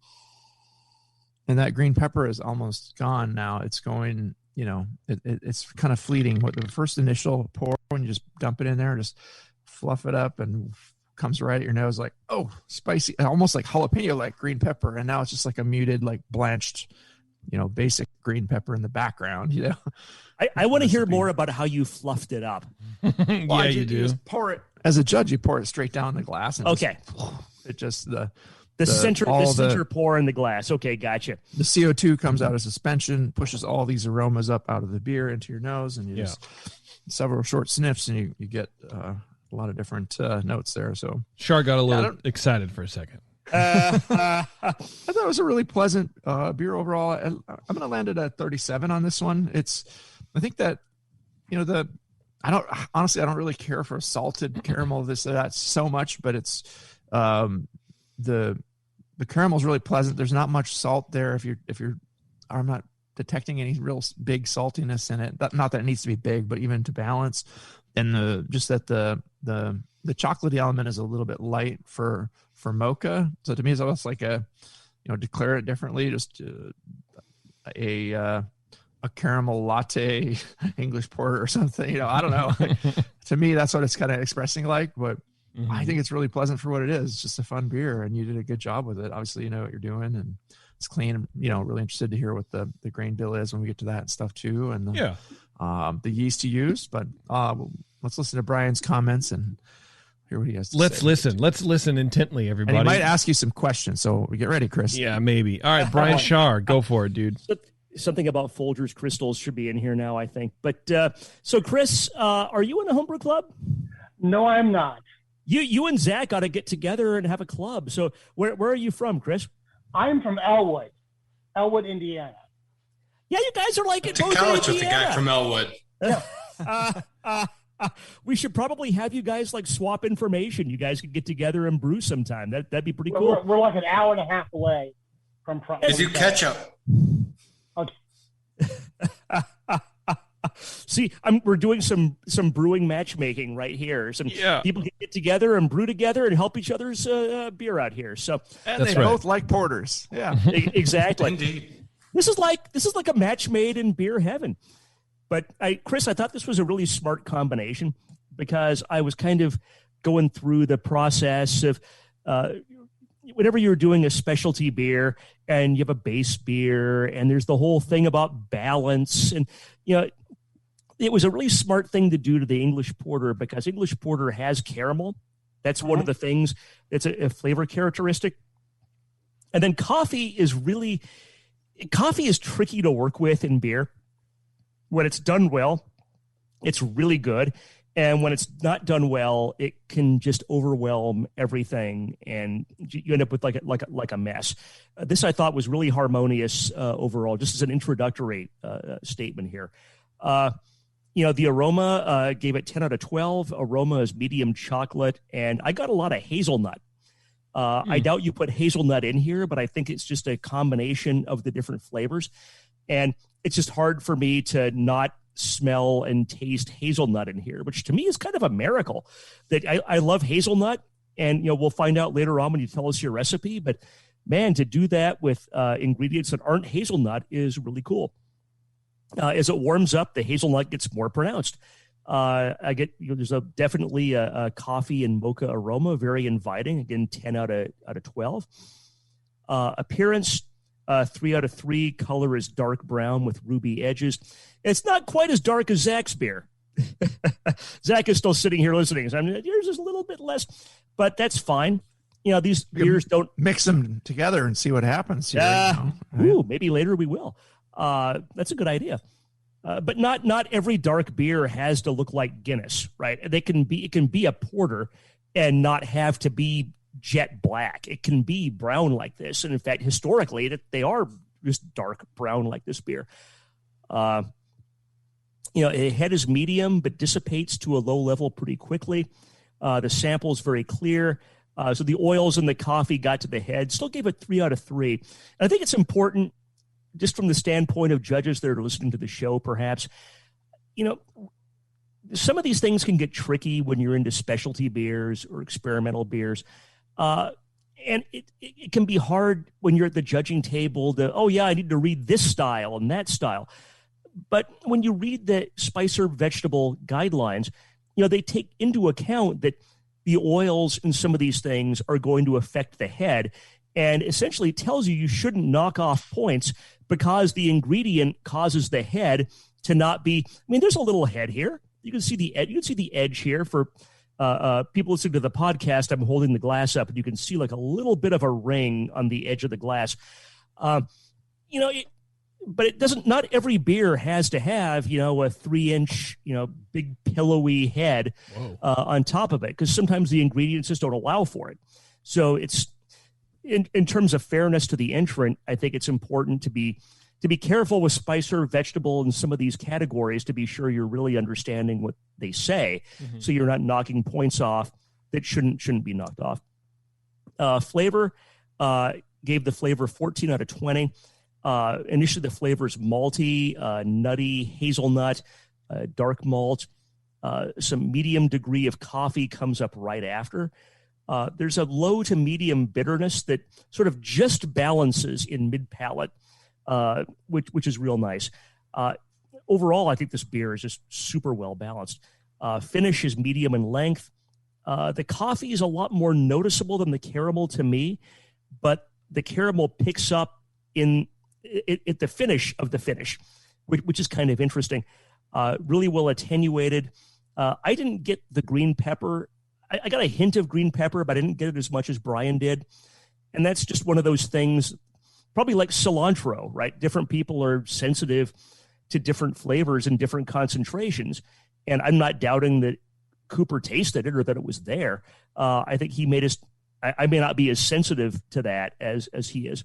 and that green pepper is almost gone now. It's going, it's kind of fleeting. What the first initial pour, when you just dump it in there, just fluff it up, and comes right at your nose like, oh, spicy, almost like jalapeno, like green pepper. And now it's just like a muted, like blanched, basic green pepper in the background. I want to hear more about how you fluffed it up. Well, you do. Just pour it as a judge. You pour it straight down the glass. And okay. It just the center pour in the glass. Okay, gotcha. The CO2 comes out as suspension, pushes all these aromas up out of the beer into your nose, and you just several short sniffs, and you get a lot of different notes there. So Char got a little excited for a second. I thought it was a really pleasant beer overall. I'm going to land it at 37 on this one. I think that, I don't really care for salted caramel, this or that so much, but it's, the caramel is really pleasant. There's not much salt there. I'm not detecting any real big saltiness in it. Not that it needs to be big, but even to balance. And the chocolatey element is a little bit light for mocha. So to me, it's almost like declare it differently, just a caramel latte English porter or something. I don't know. To me, that's what it's kind of expressing like, but I think it's really pleasant for what it is. It's just a fun beer, and you did a good job with it. Obviously, you know what you're doing, and it's clean. Really interested to hear what the grain bill is when we get to that stuff too, and the yeast to use. But let's listen to Brian's comments and hear what he has to say. Let's listen intently, everybody. And he might ask you some questions, so get ready, Chris. Yeah, maybe. All right, Brian Shar, go for it, dude. Something about Folgers crystals should be in here now, I think. But so, Chris, are you in a homebrew club? No, I'm not. You and Zach got to get together and have a club. So where are you from, Chris? I'm from Elwood, Indiana. Yeah, you guys are like to college with the guy from Elwood. We should probably have you guys like swap information. You guys could get together and brew sometime. That'd be pretty cool. We're like an hour and a half away from. They do ketchup. Okay. See, we're doing some brewing matchmaking right here. Some people can get together and brew together and help each other's beer out here. So and they both like porters. Yeah, exactly. Indeed. This is like a match made in beer heaven. But Chris, I thought this was a really smart combination because I was kind of going through the process of whenever you're doing a specialty beer and you have a base beer and there's the whole thing about balance and it was a really smart thing to do to the English porter because English porter has caramel. That's one of the things. It's a flavor characteristic. And then coffee is tricky to work with in beer. When it's done well, it's really good. And when it's not done well, it can just overwhelm everything, and you end up with like a mess. This I thought was really harmonious overall, just as an introductory statement here. The aroma gave it 10 out of 12. Aroma is medium chocolate, and I got a lot of hazelnut. I doubt you put hazelnut in here, but I think it's just a combination of the different flavors. And it's just hard for me to not smell and taste hazelnut in here, which to me is kind of a miracle. That I love hazelnut, and we'll find out later on when you tell us your recipe. But man, to do that with ingredients that aren't hazelnut is really cool. As it warms up, the hazelnut gets more pronounced. I get there's definitely a coffee and mocha aroma, very inviting. Again, 10 out of 12. Appearance. 3 out of 3. Color is dark brown with ruby edges. It's not quite as dark as Zach's beer. Zach is still sitting here listening. So yours is a little bit less, but that's fine. These beers don't mix them together and see what happens. Maybe later we will. That's a good idea. But not every dark beer has to look like Guinness, right? It can be a porter and not have to be jet black. It can be brown like this, and in fact, historically, they are just dark brown like this beer. The head is medium, but dissipates to a low level pretty quickly. The sample is very clear. So the oils and the coffee got to the head. Still gave it 3 out of 3. And I think it's important, just from the standpoint of judges that are listening to the show, perhaps, some of these things can get tricky when you're into specialty beers or experimental beers. And it can be hard when you're at the judging table to, I need to read this style and that style. But when you read the spice herb vegetable guidelines, they take into account that the oils in some of these things are going to affect the head, and essentially tells you shouldn't knock off points because the ingredient causes the head to not be. There's a little head here. You can see the edge. You can see the edge here for people listening to the podcast. I'm holding the glass up, and you can see like a little bit of a ring on the edge of the glass. But it doesn't. Not every beer has to have a 3-inch big pillowy head on top of it, because sometimes the ingredients just don't allow for it. So it's in terms of fairness to the entrant, I think it's important to be careful with spice herb vegetable and some of these categories to be sure you're really understanding what they say, so you're not knocking points off that shouldn't be knocked off. Flavor gave the flavor 14 out of 20. Initially, the flavor is malty, nutty, hazelnut, dark malt. Some medium degree of coffee comes up right after. There's a low to medium bitterness that sort of just balances in mid-palate, which is real nice. Overall, I think this beer is just super well balanced. Finish is medium in length. The coffee is a lot more noticeable than the caramel to me, but the caramel picks up at the finish of the finish, which is kind of interesting. Really well attenuated. I didn't get the green pepper. I got a hint of green pepper, but I didn't get it as much as Brian did. And that's just one of those things, probably like cilantro, right? Different people are sensitive to different flavors and different concentrations. And I'm not doubting that Cooper tasted it or that it was there. I think he made us, I may not be as sensitive to that as he is.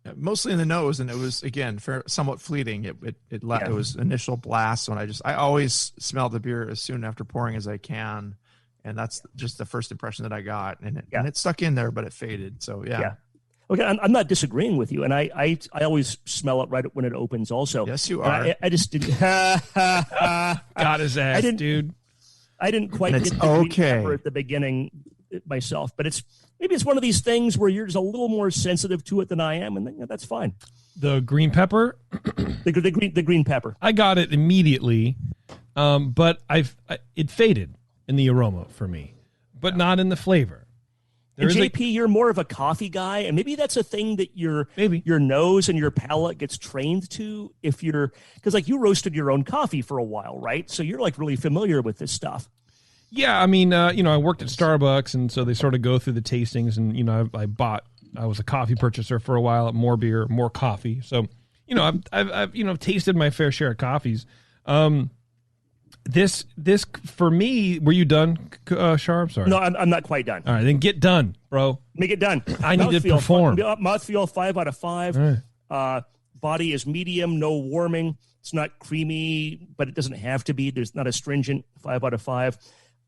Yeah, mostly in the nose, and it was, again, somewhat fleeting. It was initial blast when I always smell the beer as soon after pouring as I can. And that's just the first impression that I got. And it stuck in there, but it faded. So, yeah. Okay, I'm not disagreeing with you. And I always smell it right when it opens also. Yes, you are. I just didn't. Got his ass, dude. I didn't quite get the green pepper at the beginning myself. But maybe it's one of these things where you're just a little more sensitive to it than I am. And that's fine. The green pepper? the green pepper. I got it immediately, but it faded in the aroma for me, but not in the flavor. And JP, you're more of a coffee guy, and maybe that's a thing that your nose and your palate gets trained to. Because like you roasted your own coffee for a while, right? So you're like really familiar with this stuff. Yeah, I mean, I worked at Starbucks, and so they sort of go through the tastings, and I was a coffee purchaser for a while at More Beer, More Coffee. So I've tasted my fair share of coffees. This for me, were you done, Sharp? Sorry. No, I'm not quite done. All right, then get done, bro. Make it done. I need to perform. Mouthfeel 5 out of 5. Right. Body is medium, no warming. It's not creamy, but it doesn't have to be. There's not a stringent 5 out of 5.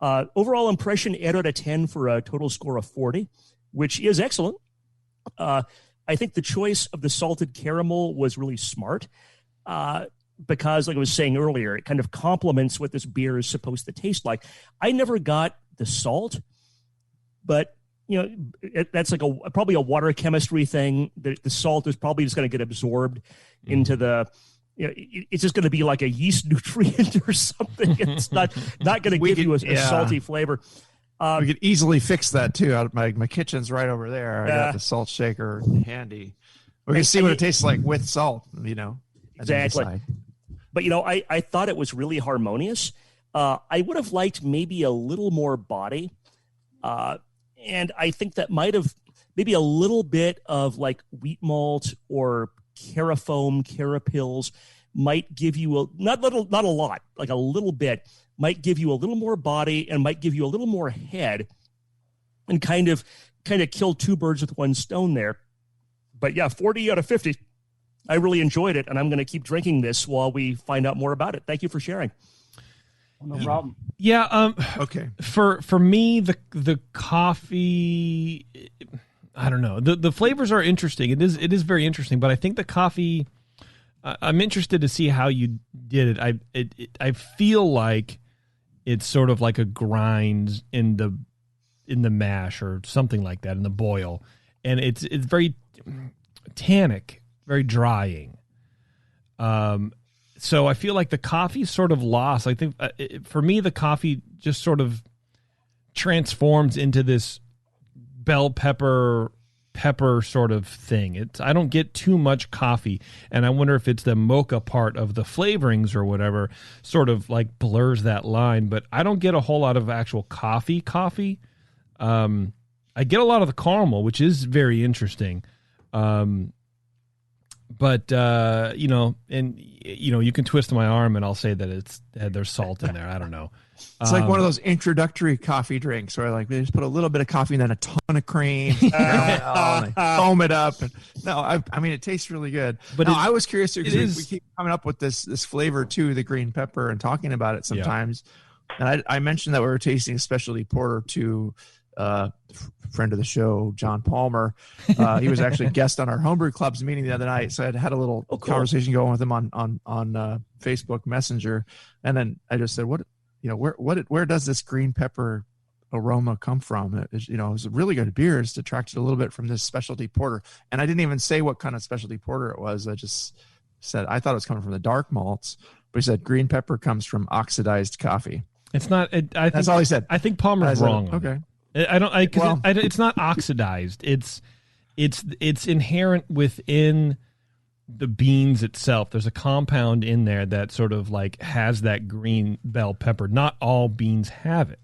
Overall impression, 8 out of 10 for a total score of 40, which is excellent. I think the choice of the salted caramel was really smart. Because, like I was saying earlier, it kind of complements what this beer is supposed to taste like. I never got the salt, but that's like probably a water chemistry thing. The salt is probably just going to get absorbed into the. It's just going to be like a yeast nutrient or something. It's not going to give you a salty flavor. We could easily fix that too. My kitchen's right over there. I got the salt shaker handy. We can see what it tastes like with salt. Exactly. But, I thought it was really harmonious. I would have liked maybe a little more body. And I think that might have maybe a little bit of like wheat malt or carafoam, carapils might give you not a lot, like a little bit, might give you a little more body and might give you a little more head and kind of kill two birds with one stone there. But yeah, 40 out of 50. I really enjoyed it, and I'm going to keep drinking this while we find out more about it. Thank you for sharing. No problem. Yeah. Okay. For me, the coffee, I don't know. The flavors are interesting. It is very interesting, but I think the coffee. I'm interested to see how you did it. I feel like it's sort of like a grind in the mash or something like that in the boil, and it's very tannic. Very drying. So I feel like the coffee sort of lost. I think for me, the coffee just sort of transforms into this bell pepper sort of thing. I don't get too much coffee, and I wonder if it's the mocha part of the flavorings or whatever sort of like blurs that line. But I don't get a whole lot of actual coffee. I get a lot of the caramel, which is very interesting. But you can twist my arm and I'll say that there's salt in there. I don't know. It's like one of those introductory coffee drinks where like they just put a little bit of coffee and then a ton of cream, and foam it up. And, I mean it tastes really good. But I was curious because we keep coming up with this flavor too, the green pepper, and talking about it sometimes. Yeah. And I mentioned that we were tasting a specialty porter to friend of the show, John Palmer. He was actually a guest on our Homebrew Club's meeting the other night. So I had a little conversation going with him on Facebook Messenger. And then I just said, where does this green pepper aroma come from? It was a really good beer. It's detracted a little bit from this specialty porter. And I didn't even say what kind of specialty porter it was. I just said, I thought it was coming from the dark malts, but he said green pepper comes from oxidized coffee. It's not, that's all he said. I think Palmer's wrong. Okay. It's not oxidized. It's inherent within the beans itself. There's a compound in there that sort of like has that green bell pepper. Not all beans have it.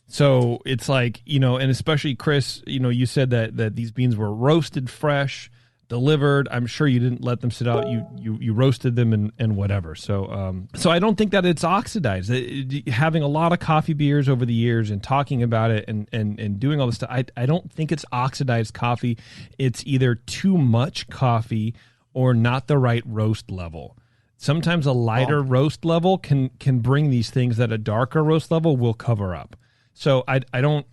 So it's like, you know, and especially Chris, you know, you said that these beans were roasted fresh, delivered. I'm sure you didn't let them sit out. You roasted them and whatever. So so I don't think that it's oxidized. Having a lot of coffee beers over the years and talking about it and doing all this stuff, I don't think it's oxidized coffee. It's either too much coffee or not the right roast level. Sometimes a lighter roast level can bring these things that a darker roast level will cover up. So I don't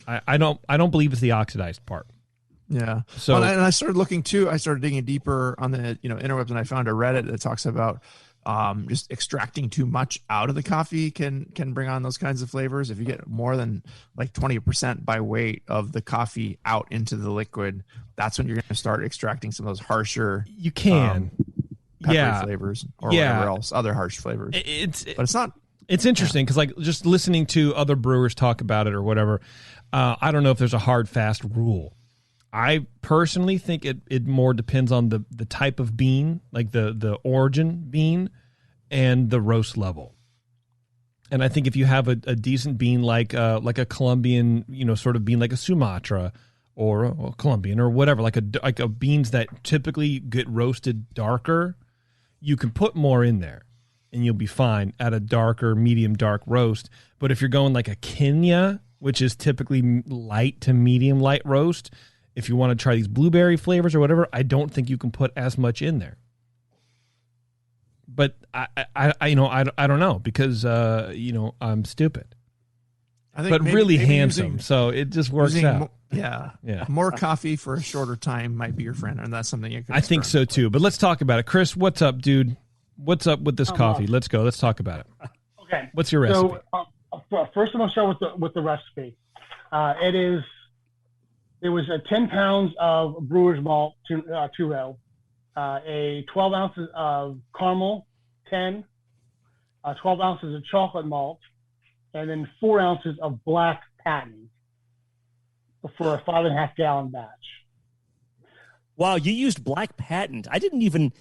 believe it's the oxidized part. Yeah. So and I started looking too. I started digging deeper on the interwebs, and I found a Reddit that talks about just extracting too much out of the coffee can bring on those kinds of flavors. If you get more than like 20% by weight of the coffee out into the liquid, that's when you're going to start extracting some of those harsher. You can. Peppery flavors or whatever else, other harsh flavors. But it's not. It's interesting because, like, just listening to other brewers talk about it or whatever, I don't know if there's a hard, fast rule. I personally think it more depends on the type of bean, like the origin bean, and the roast level. And I think if you have a decent bean like a Colombian, sort of bean like a Sumatra or a Colombian or whatever, like a beans that typically get roasted darker, you can put more in there. And you'll be fine at a darker, medium dark roast. But if you're going like a Kenya, which is typically light to medium light roast, if you want to try these blueberry flavors or whatever, I don't think you can put as much in there. But I don't know because I'm stupid. I think but really handsome, so it just works out. Yeah. More coffee for a shorter time might be your friend, and that's something you can. I think so too. But let's talk about it, Chris. What's up, dude? What's up with this coffee? Let's go. Let's talk about it. Okay. What's your recipe? So first, I'm gonna start with the recipe. It was 10 pounds of brewer's malt, two row, 12 ounces of caramel, 10, 12 ounces of chocolate malt, and then 4 ounces of black patent for a 5.5 gallon batch. Wow, you used black patent. I didn't even.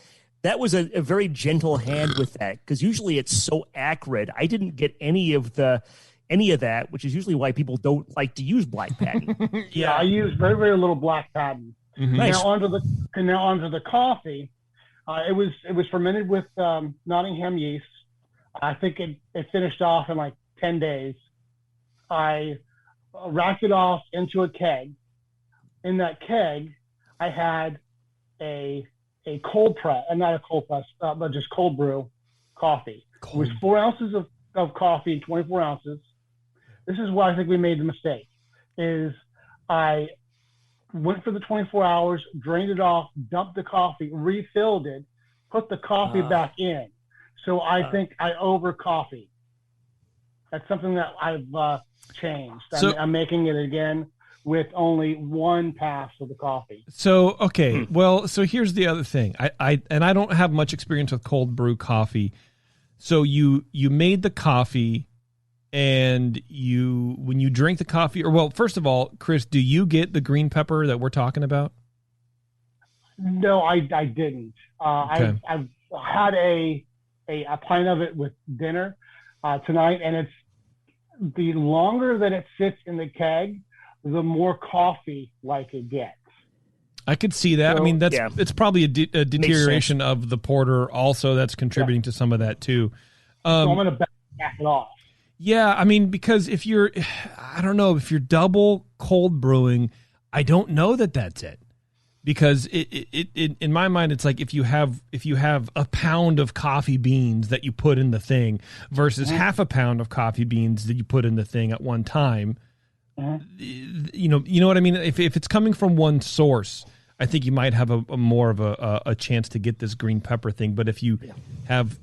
That was a very gentle hand with that, because usually it's so acrid. I didn't get any of that, which is usually why people don't like to use black patent. Yeah, I used very, very little black patent. Mm-hmm. Nice. Now onto the coffee. It was fermented with Nottingham yeast. I think it finished off in like 10 days. I racked it off into a keg. In that keg, I had a cold press, and not a cold press, but just cold brew coffee. It was 4 ounces of coffee and 24 ounces. This is why I think we made the mistake, is I went for the 24 hours, drained it off, dumped the coffee, refilled it, put the coffee back in. So I think I over coffee. That's something that I've changed. I'm making it again with only one pass of the coffee. So, okay. Well, so here's the other thing. I don't have much experience with cold brew coffee. So you made the coffee, and when you drink the coffee, first of all, Chris, do you get the green pepper that we're talking about? No, I didn't. Okay. I've had a pint of it with dinner tonight, and it's the longer that it sits in the keg, the more coffee like it gets. I could see that. So, I mean, it's probably a deterioration of the porter also that's contributing to some of that too. So I'm going to back it off. Yeah, I mean, because if you're double cold brewing, I don't know that's it. Because it in my mind, it's like if you have a pound of coffee beans that you put in the thing versus half a pound of coffee beans that you put in the thing at one time. You know what I mean? If it's coming from one source, I think you might have a more of a chance to get this green pepper thing. But if you have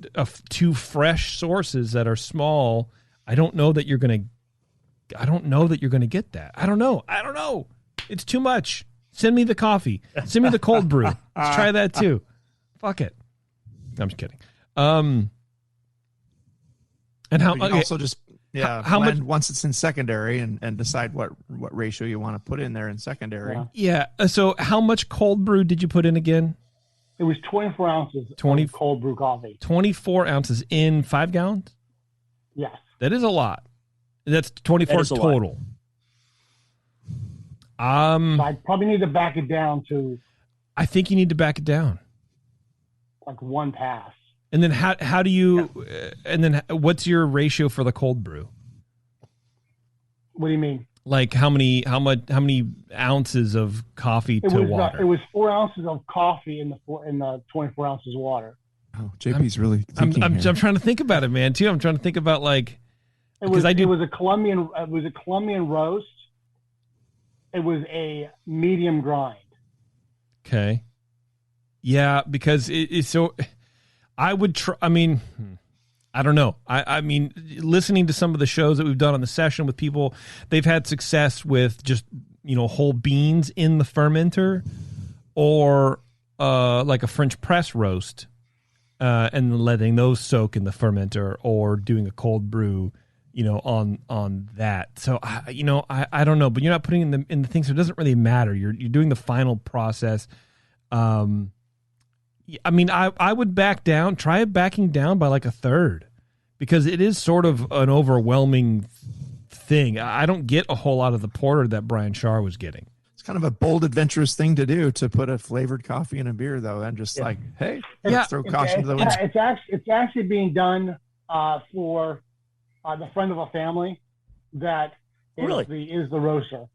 two fresh sources that are small, I don't know that you're gonna get that. I don't know. It's too much. Send me the coffee. Send me the cold brew. Let's try that too. Fuck it. I'm just kidding. And how also just how much once it's in secondary and decide what ratio you want to put in there in secondary. Yeah. So how much cold brew did you put in again? It was 24 ounces of cold brew coffee. 24 ounces in 5 gallons? Yes. That is a lot. That's 24 total. So I probably need to back it down to. I think you need to back it down. Like 1 pass. And then how do you? And then what's your ratio for the cold brew? What do you mean? Like how many ounces of coffee to water? It was 4 ounces of coffee in the 24 ounces of water. Oh, JP's really I'm here. trying to think about it, man. Too. I'm trying to think about like. It was a Colombian roast. It was a medium grind. Okay. Yeah, because it's so. I would try. I mean, I don't know. I mean, listening to some of the shows that we've done on the session with people, they've had success with just whole beans in the fermenter, or like a French press roast, and letting those soak in the fermenter, or doing a cold brew, on that. So I don't know, but you're not putting in the thing, so it doesn't really matter. You're doing the final process. I mean, I would back down. Try backing down by like a third, because it is sort of an overwhelming thing. I don't get a whole lot of the porter that Brian Shar was getting. It's kind of a bold, adventurous thing to do, to put a flavored coffee in a beer, though, and just like, hey, let's throw caution to the wind. It's actually being done for the friend of a family that is the roaster.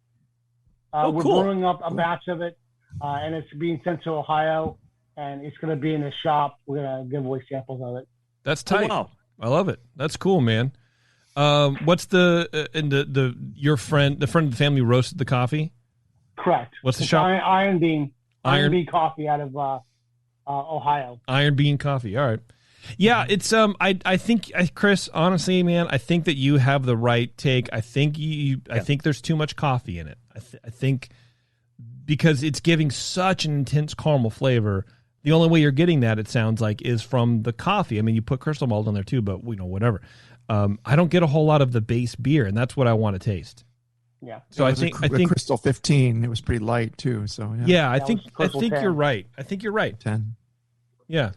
We're brewing up a batch of it, and it's being sent to Ohio. And it's going to be in the shop. We're going to give away samples of it. That's tight. Oh, wow. I love it. That's cool, man. What's your friend, the friend of the family, roasted the coffee? Correct. What's the shop? Iron Bean. Iron Bean Coffee out of Ohio. Iron Bean Coffee. All right. Yeah, it's I think Chris, honestly, man, I think that you have the right take. I think I think there's too much coffee in it. I think because it's giving such an intense caramel flavor. The only way you're getting that, it sounds like, is from the coffee. I mean, you put crystal malt on there too, but whatever. I don't get a whole lot of the base beer, and that's what I want to taste. Yeah. So I think Crystal 15. It was pretty light too. So yeah, I think you're right. I think you're right. 10. Yeah.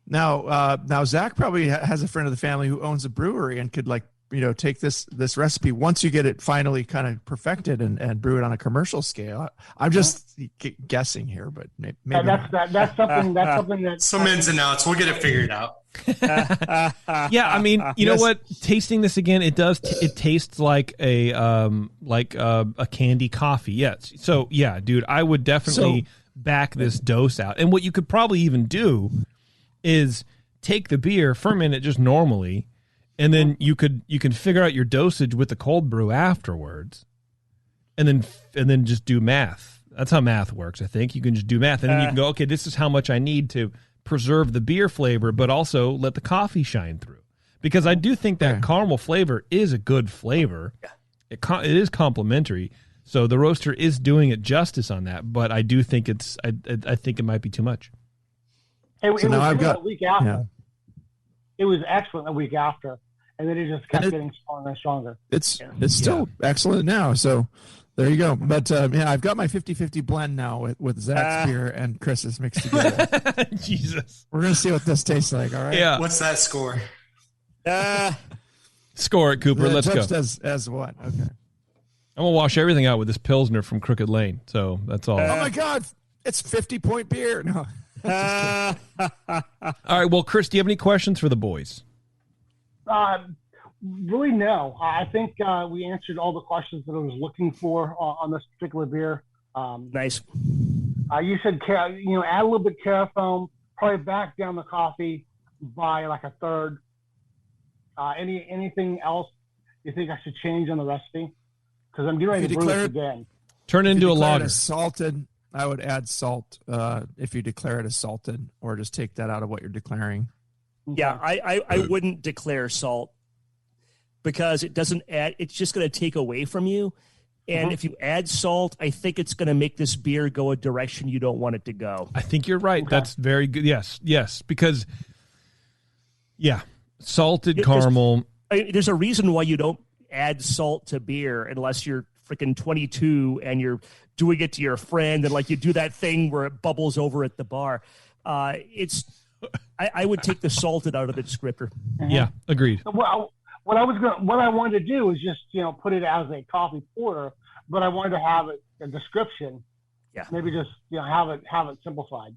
Now Zach probably has a friend of the family who owns a brewery and could take this recipe once you get it finally kind of perfected and brew it on a commercial scale. I'm just guessing here, but maybe that's something that some ins and outs. We'll get it figured out. Yeah, I mean, you know what? Tasting this again, it tastes like a candy coffee. Yes. So yeah, dude, I would definitely back this dose out. And what you could probably even do is take the beer, ferment it just normally. And then you can figure out your dosage with the cold brew afterwards, and then just do math. That's how math works. I think you can just do math, and then you can go, okay, this is how much I need to preserve the beer flavor, but also let the coffee shine through. Because I do think that caramel flavor is a good flavor. It is complementary. So the roaster is doing it justice on that, but I do think I think it might be too much. It was a week after. Yeah. It was excellent a week after, and then it just kept getting stronger and stronger. It's still excellent now. So there you go. But I've got my 50-50 blend now with Zach's beer and Chris's mixed together. Jesus. We're going to see what this tastes like. All right. Yeah. What's that score? Score it, Cooper. Let's go. As what? Okay. I'm going to wash everything out with this Pilsner from Crooked Lane. So that's all. Oh, my God. It's 50-point beer. No. All right. Well, Chris, do you have any questions for the boys? Really, no. I think we answered all the questions that I was looking for on this particular beer. Nice. You said, add a little bit carafoam, probably back down the coffee by like a third. Anything else you think I should change on the recipe? Because I'm getting ready to brew it again. Turn it into a lager. Salted. I would add salt if you declare it as salted, or just take that out of what you're declaring. Yeah, I wouldn't declare salt because it doesn't add. It's just going to take away from you. And if you add salt, I think it's going to make this beer go a direction you don't want it to go. I think you're right. Okay. That's very good. Yes, because salted caramel. There's a reason why you don't add salt to beer unless you're freaking 22 and you're doing it to your friend and like you do that thing where it bubbles over at the bar. I would take the salted out of the descriptor. Yeah, agreed. Well, what I wanted to do is just, put it as a coffee porter, but I wanted to have a description. Yeah. Maybe just, have it simplified.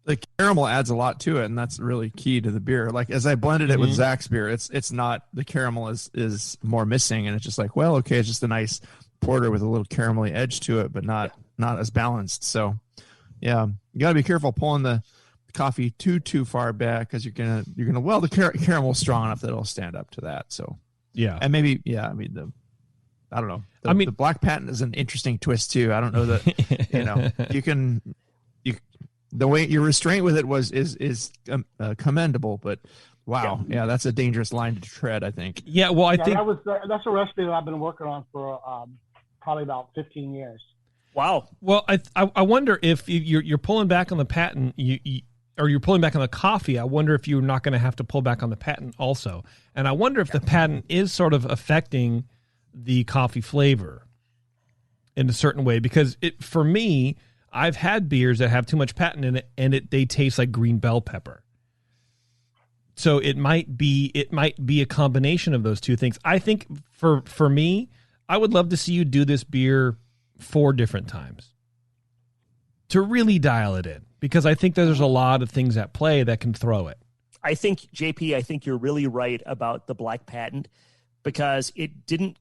The caramel adds a lot to it, and that's really key to the beer. Like as I blended it with Zach's beer, it's not, the caramel is more missing, and it's just like, well, okay, it's just a nice porter with a little caramelly edge to it, but not as balanced. So yeah, you got to be careful pulling the coffee too far back, because you're gonna the caramel is strong enough that it'll stand up to that. So yeah, and maybe I don't know. The black patent is an interesting twist too. I don't know that the way your restraint with it is commendable, but wow, yeah, that's a dangerous line to tread, I think. Yeah, well, I think that's a recipe that I've been working on for probably about 15 years. Wow. Well, I wonder if you're pulling back on the patent, or you're pulling back on the coffee. I wonder if you're not going to have to pull back on the patent also, and I wonder if the patent is sort of affecting the coffee flavor in a certain way, because for me, I've had beers that have too much patent in it, and they taste like green bell pepper. So it might be a combination of those two things. I think for me, I would love to see you do this beer 4 different times to really dial it in, because I think there's a lot of things at play that can throw it. I think, JP, you're really right about the black patent, because it didn't.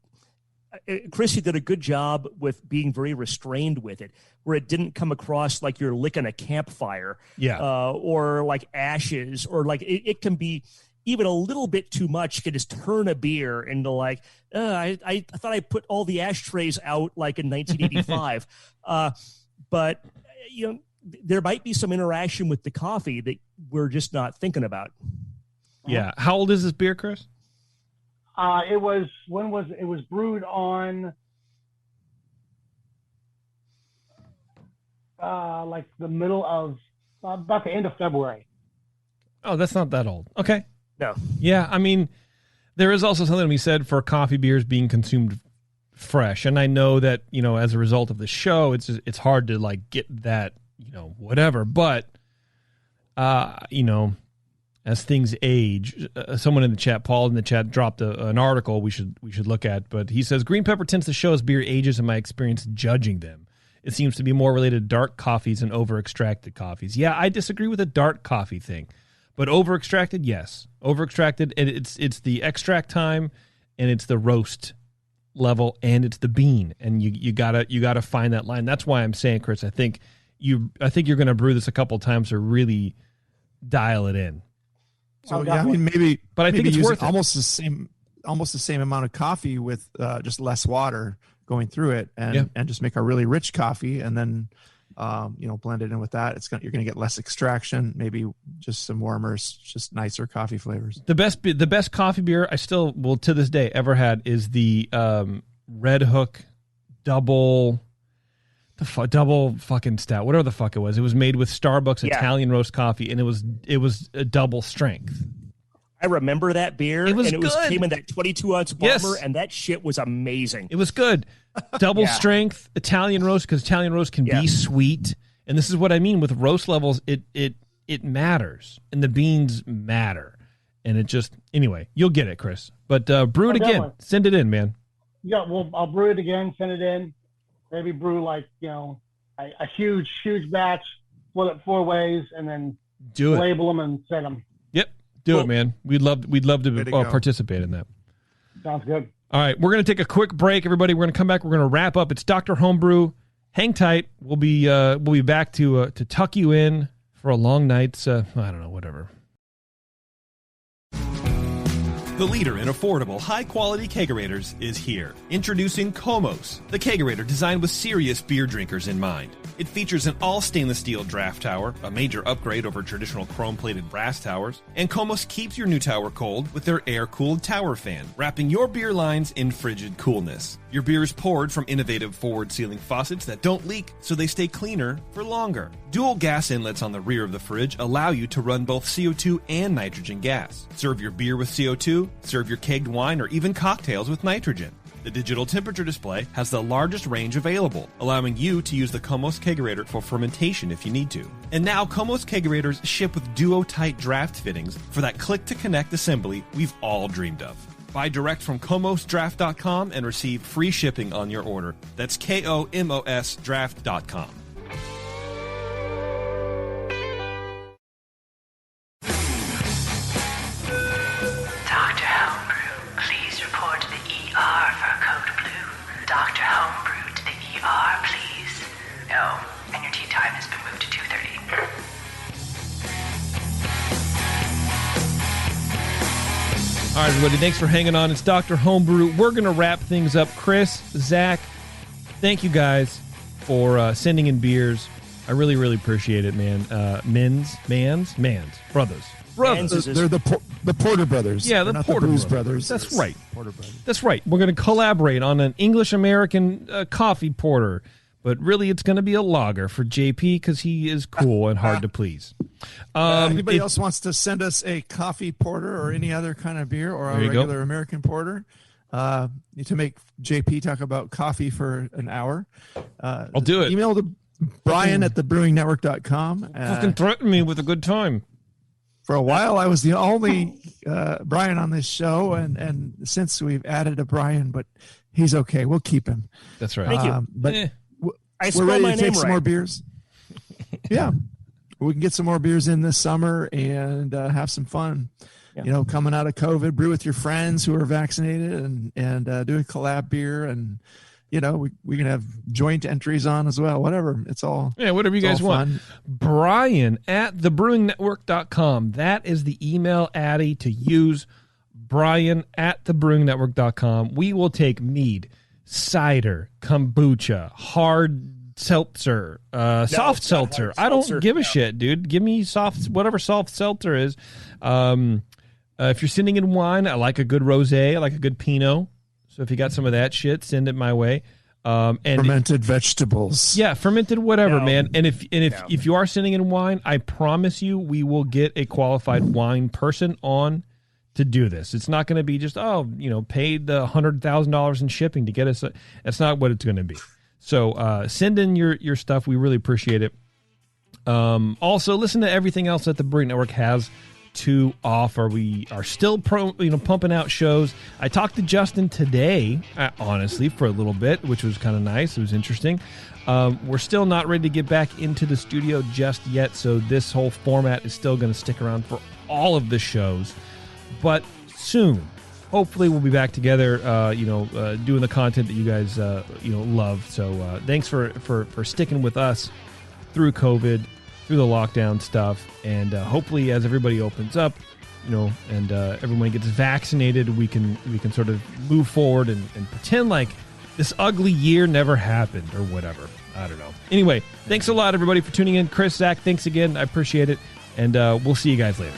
Chris, you did a good job with being very restrained with it, where it didn't come across like you're licking a campfire, or like ashes, or like it can be even a little bit too much. Can just turn a beer into like, I thought I put all the ashtrays out like in 1985, but there might be some interaction with the coffee that we're just not thinking about. Yeah, how old is this beer, Chris? It was brewed on like the middle of about the end of February. Oh, that's not that old. Okay. No. Yeah, I mean, there is also something to be said for coffee beers being consumed fresh, and I know that as a result of the show, it's hard to like get that whatever, but as things age, someone in the chat, Paul in the chat, dropped an article we should look at. But he says, green pepper tends to show as beer ages in my experience judging them. It seems to be more related to dark coffees and over-extracted coffees. Yeah, I disagree with the dark coffee thing. But over-extracted, yes. Over-extracted, and it's the extract time, and it's the roast level, and it's the bean. And you gotta find that line. That's why I'm saying, Chris, I think you're going to brew this a couple times to really dial it in. So yeah, I mean maybe, but I think it's worth almost the same amount of coffee with just less water going through it, and just make a really rich coffee, and then blend it in with that. You're going to get less extraction, maybe just some warmer, just nicer coffee flavors. The best coffee beer I still will to this day ever had is the Red Hook double fucking stout, whatever the fuck it was. It was made with Starbucks Italian roast coffee, and it was a double strength. I remember that beer. It was and good. Came in that 22-ounce bomber, and that shit was amazing. It was good. Double strength Italian roast, because Italian roast can be sweet, and this is what I mean with roast levels. It matters, and the beans matter, and it just anyway. You'll get it, Chris. But brew it again. Send it in, man. Yeah, well, I'll brew it again. Send it in. Maybe brew like a huge batch, split it 4 ways, and then label them and send them. Yep, do it, man. We'd love to participate in that. Sounds good. All right, we're going to take a quick break, everybody. We're going to come back. We're going to wrap up. It's Dr. Homebrew. Hang tight. We'll be back to tuck you in for a long night's I don't know, whatever. The leader in affordable, high-quality kegerators is here. Introducing Komos, the kegerator designed with serious beer drinkers in mind. It features an all-stainless steel draft tower, a major upgrade over traditional chrome-plated brass towers, and Komos keeps your new tower cold with their air-cooled tower fan, wrapping your beer lines in frigid coolness. Your beer is poured from innovative forward-sealing faucets that don't leak, so they stay cleaner for longer. Dual gas inlets on the rear of the fridge allow you to run both CO2 and nitrogen gas. Serve your beer with CO2, serve your kegged wine or even cocktails with nitrogen. The digital temperature display has the largest range available, allowing you to use the Komos Kegerator for fermentation if you need to. And now Komos Kegerators ship with duo-tight draft fittings for that click-to-connect assembly we've all dreamed of. Buy direct from KomosDraft.com and receive free shipping on your order. That's KOMOS Draft.com. Dr. Homebrew, please report to the ER for code blue. Dr. Homebrew to the ER, please. Oh, and your tea time has been moved to 2:30. All right, everybody, thanks for hanging on. It's Dr. Homebrew. We're going to wrap things up. Chris, Zach, thank you guys for sending in beers. I really, really appreciate it, man. Mans, brothers. They're the Porter brothers. Yeah, the Porter brothers. That's right. Porter brothers. That's right. We're going to collaborate on an English-American coffee porter, but really it's going to be a lager for JP because he is cool and hard to please. Anybody else wants to send us a coffee porter or any other kind of beer or a regular American porter to make JP talk about coffee for an hour? I'll do it. Email to Brian at thebrewingnetwork.com. Fucking threaten me with a good time. For a while, I was the only Brian on this show, and since we've added a Brian, but he's okay. We'll keep him. That's right. Thank you. But we're ready to take some more beers. Yeah. We can get some more beers in this summer and have some fun. Yeah. You know, coming out of COVID, brew with your friends who are vaccinated and do a collab beer. And, you know, we can have joint entries on as well. Whatever. It's all. Yeah, whatever you guys want. Fun. Brian at thebrewingnetwork.com. That is the email addy to use. Brian at thebrewingnetwork.com. We will take mead, cider, kombucha, hard seltzer, soft seltzer. I don't give a shit, dude. Give me whatever soft seltzer is. If you're sending in wine, I like a good rosé. I like a good Pinot. So if you got some of that shit, send it my way. And fermented vegetables. Yeah, fermented whatever, man. And if you are sending in wine, I promise you we will get a qualified wine person on to do this. It's not going to be just, paid the $100,000 in shipping to get us. That's not what it's going to be. So send in your stuff. We really appreciate it. Also, listen to everything else that the Brewing Network has to offer. We are still pumping out shows. I talked to Justin today, honestly, for a little bit, which was kind of nice. It was interesting. We're still not ready to get back into the studio just yet, so this whole format is still going to stick around for all of the shows. But soon, hopefully we'll be back together, doing the content that you guys, love. So thanks for sticking with us through COVID, through the lockdown stuff. And hopefully as everybody opens up, and everyone gets vaccinated, we can sort of move forward and pretend like this ugly year never happened or whatever. I don't know. Anyway, thanks a lot, everybody, for tuning in. Chris, Zach, thanks again. I appreciate it. And we'll see you guys later.